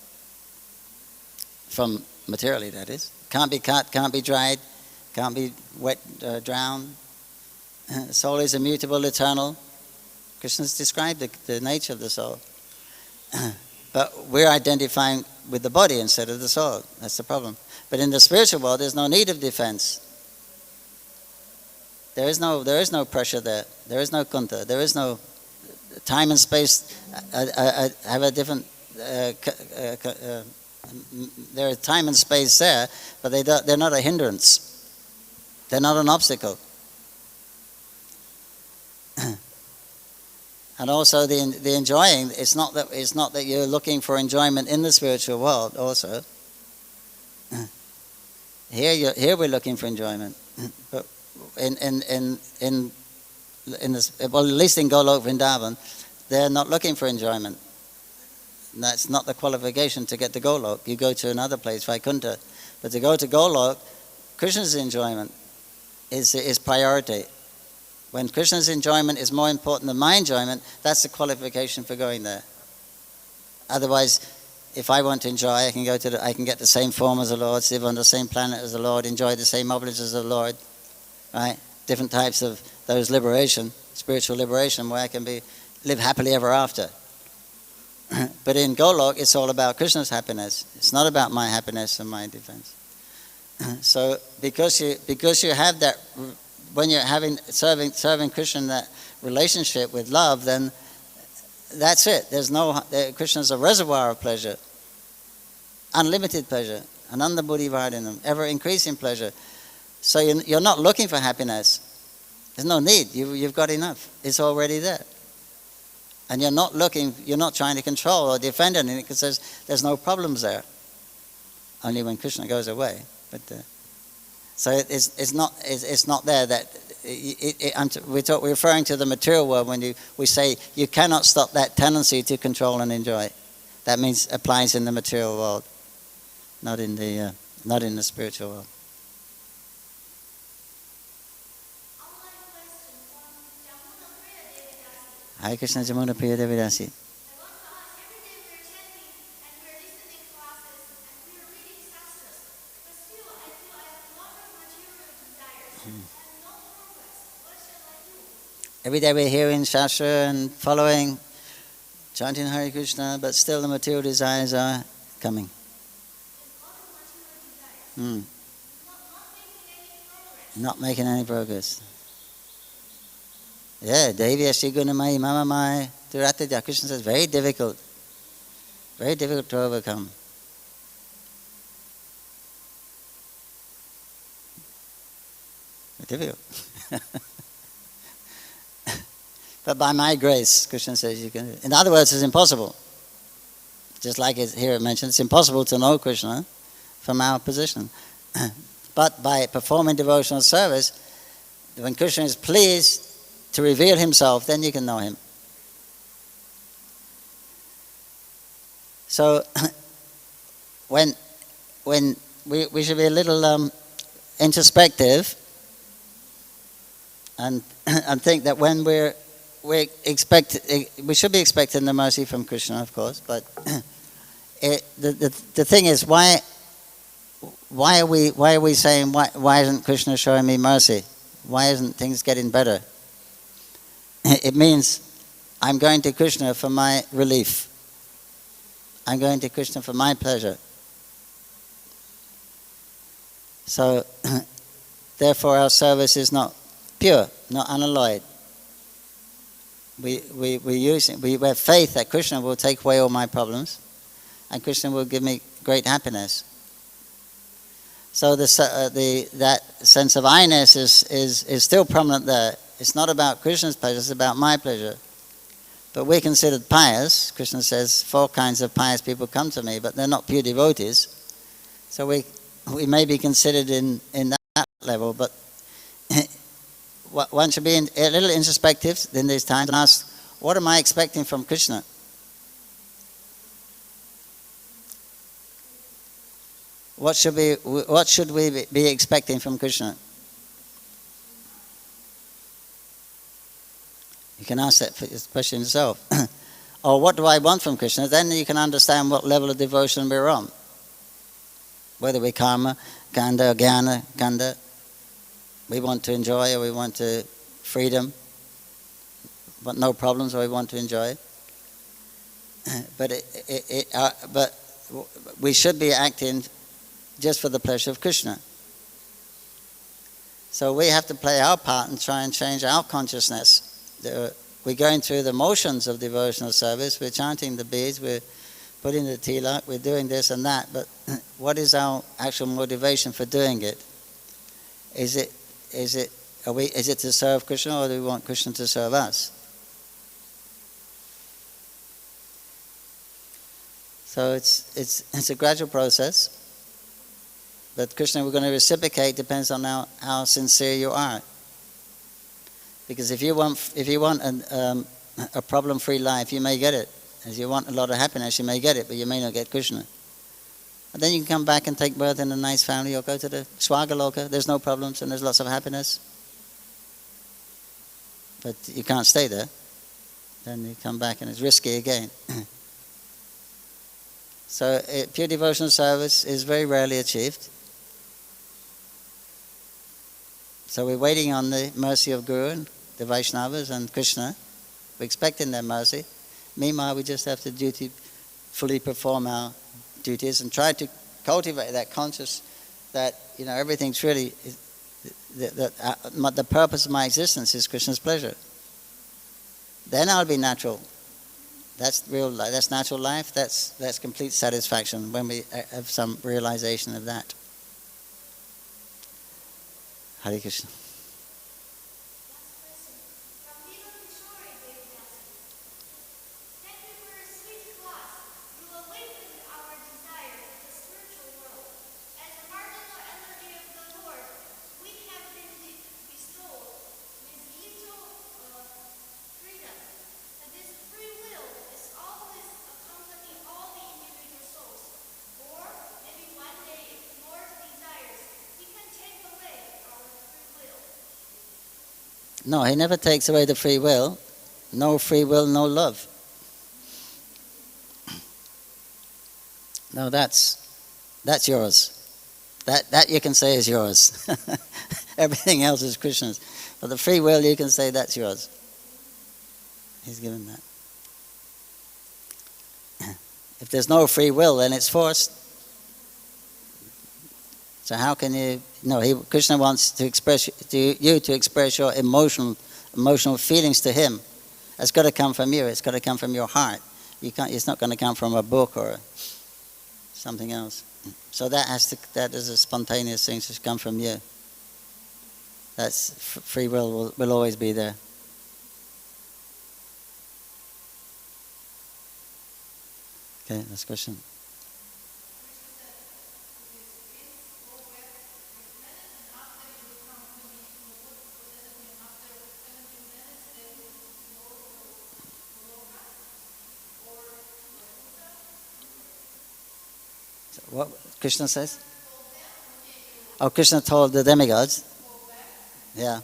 From materially, that is. Can't be cut, can't be dried, can't be wet, drowned. The soul is immutable, eternal. Krishna's described the nature of the soul. But we're identifying with the body instead of the soul. That's the problem. But in the spiritual world, there's no need of defense. There is no pressure there. There is no kunta. There is no time and space have a different. There is time and space there, but they're not a hindrance. They're not an obstacle. And also the enjoying. It's not that you're looking for enjoyment in the spiritual world. Also, here we're looking for enjoyment. But in this, well, at least in Golok Vrindavan, they're not looking for enjoyment. That's not the qualification to get to Golok. You go to another place, Vaikuntha. But to go to Golok, Krishna's enjoyment is priority. When Krishna's enjoyment is more important than my enjoyment, that's the qualification for going there. Otherwise, if I want to enjoy, I can get the same form as the Lord, live on the same planet as the Lord, enjoy the same obligations as the Lord, right? Different types of those liberation, spiritual liberation, where I can live happily ever after. But in Golok, it's all about Krishna's happiness. It's not about my happiness and my defense. So because you have that, when you're serving Krishna in that relationship with love, then that's it. Krishna's a reservoir of pleasure, unlimited pleasure, ananda buddhi vardhanam, ever increasing pleasure. So you're not looking for happiness. There's no need. You've got enough. It's already there. And you're not trying to control or defend anything, because there's no problems there. Only when Krishna goes away. But so it's not there that we're referring to the material world when we say you cannot stop that tendency to control and enjoy. That means applies in the material world, not in the spiritual world. Hare Krishna Jamuna Priya Devidasi. Every day we're hearing Shastra and following, chanting Hare Krishna, but still the material desires are coming. Not making any progress. Yeah, Devi Ashri Gunamai Mamamai Durataja. Krishna says very difficult. Very difficult to overcome. Difficult. But by my grace, Krishna says you can. In other words, it's impossible. Just like here it mentioned, it's impossible to know Krishna from our position. But by performing devotional service, when Krishna is pleased to reveal himself, then you can know him. So when we should be a little introspective and think that when we should be expecting the mercy from Krishna, of course, but the thing is, why are we saying why isn't Krishna showing me mercy? Why isn't things getting better? It means I'm going to Krishna for my relief. I'm going to Krishna for my pleasure. So therefore our service is not pure, not unalloyed. We have faith that Krishna will take away all my problems, and Krishna will give me great happiness. So that sense of I-ness is still prominent there. It's not about Krishna's pleasure, it's about my pleasure. But we're considered pious. Krishna says 4 kinds of pious people come to me, but they're not pure devotees. So we may be considered in that level, but one should be a little introspective in these times and ask, what am I expecting from Krishna? What should we be expecting from Krishna? You can ask that question yourself. Or what do I want from Krishna? Then you can understand what level of devotion we're on. Whether we're karma, kanda, or jnana, kanda. We want to enjoy, or we want to freedom, but no problems, or we want to enjoy. But we should be acting just for the pleasure of Krishna. So we have to play our part and try and change our consciousness. We're going through the motions of devotional service. We're chanting the beads. We're putting the tilak. We're doing this and that. But what is our actual motivation for doing it? Is it to serve Krishna, or do we want Krishna to serve us? So it's a gradual process. But Krishna, we're going to reciprocate, depends on how sincere you are. Because if you want a problem-free life, you may get it. If you want a lot of happiness, you may get it, but you may not get Krishna. And then you can come back and take birth in a nice family, or go to the Swagaloka. There's no problems and there's lots of happiness. But you can't stay there. Then you come back and it's risky again. So pure devotional service is very rarely achieved. So we're waiting on the mercy of Guru and the Vaishnavas and Krishna. We're expecting their mercy. Meanwhile, we just have to dutifully perform our duties and try to cultivate that conscious that everything's really the purpose of my existence is Krishna's pleasure. Then I'll be natural. That's real life. That's natural life. That's complete satisfaction when we have some realization of that. Hare Krishna. No, he never takes away the free will. No free will, no love. No, that's yours. That you can say is yours. Everything else is Krishna's. But the free will, you can say that's yours. He's given that. If there's no free will, then it's forced. So how can you? No, Krishna wants to express you to express your emotional feelings to him. It's got to come from you. It's got to come from your heart, It's not going to come from a book or something else. So that is a spontaneous thing to come from you. That's free will always be there. Okay, next question. What Krishna says? Oh, Krishna told the demigods. Yeah.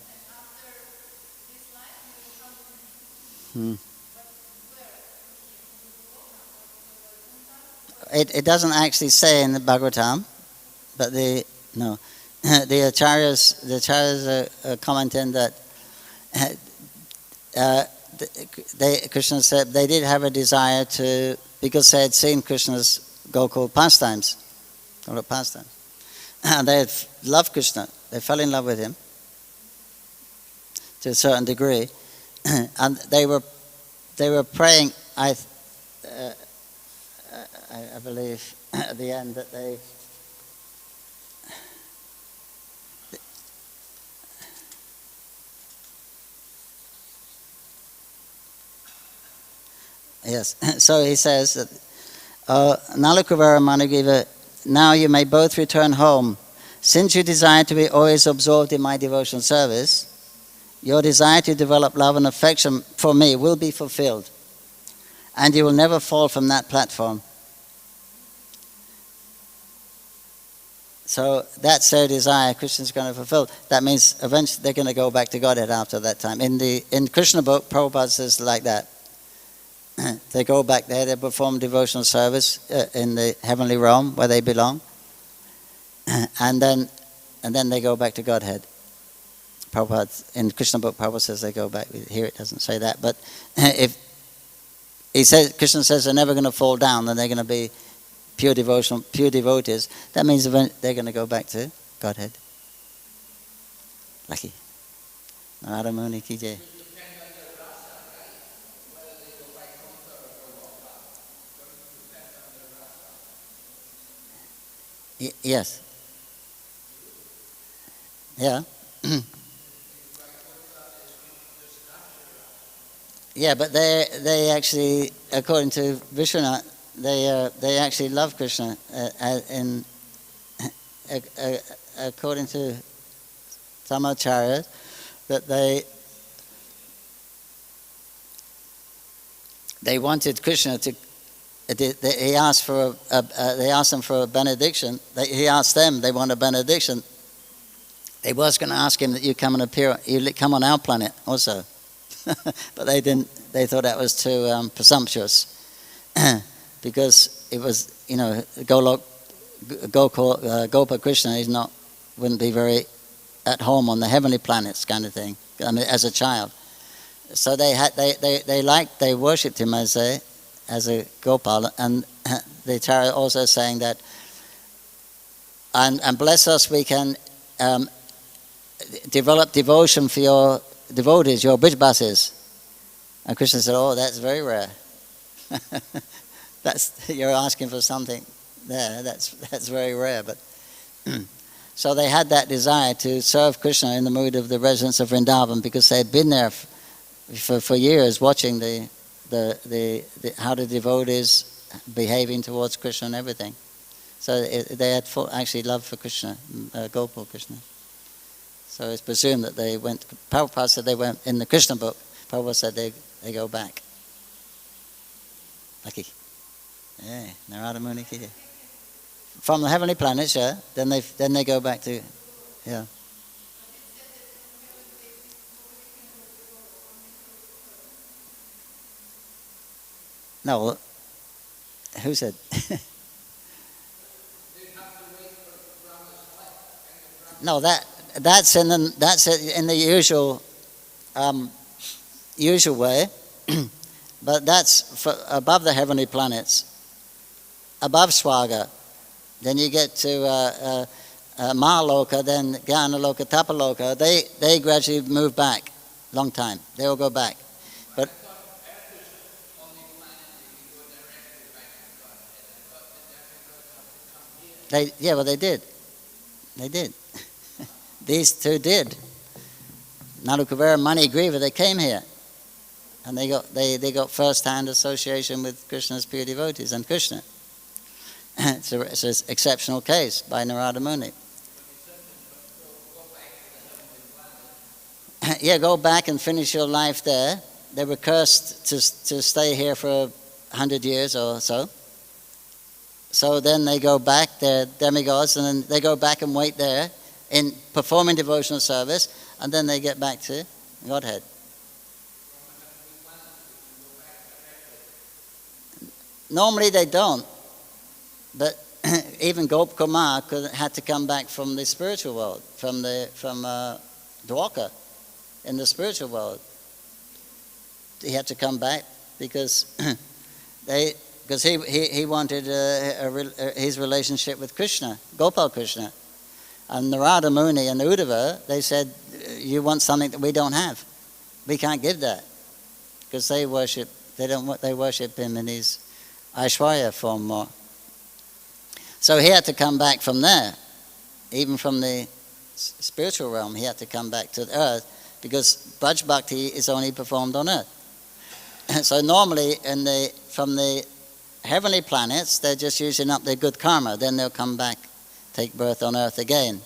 It doesn't actually say in the Bhagavatam, but the acharyas are commenting that Krishna said they did have a desire to, because they had seen Krishna's Gokul pastimes, and they had loved Krishna. They fell in love with him to a certain degree, and they were praying. I believe at the end that they. Yes, so he says that Nalakuvara Manugiva, now you may both return home. Since you desire to be always absorbed in my devotional service, your desire to develop love and affection for me will be fulfilled, and you will never fall from that platform. So that's their desire. Krishna's going to fulfill. That means eventually they're going to go back to Godhead after that time. In Krishna book, Prabhupada says like that. They go back there, they perform devotional service in the heavenly realm where they belong, and then they go back to Godhead. Prabhupada, in Krishna book, Prabhupada says they go back. Here it doesn't say that, but if he says, Krishna says they're never going to fall down, then they're going to be pure devotees. That means they're going to go back to Godhead. Lucky. Narada Muni ki jai. Yes. Yeah. Yeah, but they actually, according to Vishwanath, they actually love Krishna. According to Tamacharya, that they wanted Krishna to. He asked for they asked him for a benediction. He asked them. They want a benediction. They was going to ask him that you come and appear. You come on our planet also, but they didn't. They thought that was too presumptuous, because it was, Gopa Krishna wouldn't be very at home on the heavenly planets kind of thing. I mean, as a child, so they worshipped him as a Gopal, and the Acharya also saying that, and bless us, we can develop devotion for your devotees, your Brijbasis. And Krishna said, oh, that's very rare. You're asking for something there, that's very rare. But so they had that desire to serve Krishna in the mood of the residents of Vrindavan, because they had been there for years watching how the devotees behaving towards Krishna and everything. So they had actually love for Krishna, Gopal Krishna. So it's presumed that they went. Prabhupada said they went in the Krishna book. Prabhupada said they go back. Lucky. Yeah, Narada Muni ki. From the heavenly planets, yeah. Then they go back to, yeah. No, who said? No, that's in the usual way, but that's above the heavenly planets, above Swaga. Then you get to Mahaloka, then Gyanaloka, Tapaloka. They gradually move back. Long time. They will go back, but. They did. They did. These two did. Nalukavera and Manigriva, they came here. And they got first-hand association with Krishna's pure devotees and Krishna. It's an exceptional case by Narada Muni. Yeah, go back and finish your life there. They were cursed to stay here for 100 years or so. So then they go back, they're demigods, and then they go back and wait there in performing devotional service, and then they get back to Godhead. Normally they don't, but even Gop Kumar had to come back from the spiritual world, from Dwarka, in the spiritual world. He had to come back because he wanted his relationship with Krishna, Gopal Krishna. And Narada Muni and Uddhava, they said, you want something that we don't have. We can't give that. Because they worship him in his Aishwarya form more. So he had to come back from there. Even from the spiritual realm, he had to come back to the earth, because Braj Bhakti is only performed on earth. So normally from the heavenly planets, they're just using up their good karma, then they'll come back, take birth on earth again.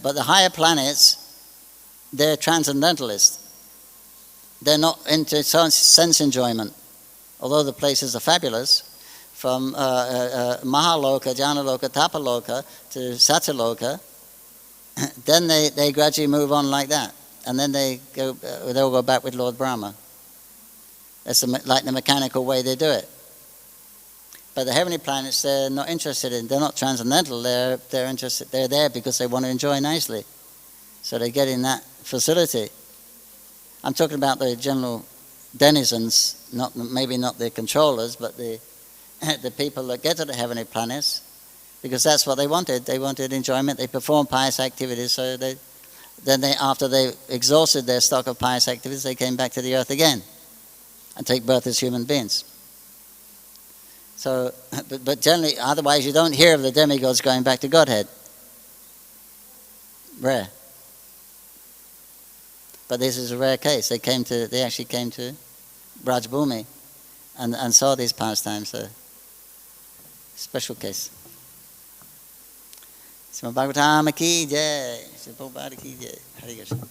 But the higher planets, they're transcendentalists. They're not into sense enjoyment, although the places are fabulous. From Mahaloka, Janaloka, Tapaloka to Satyaloka, then they gradually move on like that. And then they'll go back with Lord Brahma. That's like the mechanical way they do it. But the heavenly planets, they're not interested in. They're not transcendental. They're interested. They're there because they want to enjoy nicely. So they get in that facility. I'm talking about the general denizens, maybe not the controllers, but the people that get to the heavenly planets, because that's what they wanted. They wanted enjoyment. They performed pious activities. So after they exhausted their stock of pious activities, they came back to the earth again and take birth as human beings. So, but generally, otherwise you don't hear of the demigods going back to Godhead. Rare. But this is a rare case. They actually came to Braj Bhumi and saw these pastimes. So, special case. Srimad Bhagavatam ki jai. Srimad Bhagavatam ki jai. Hare Krishna.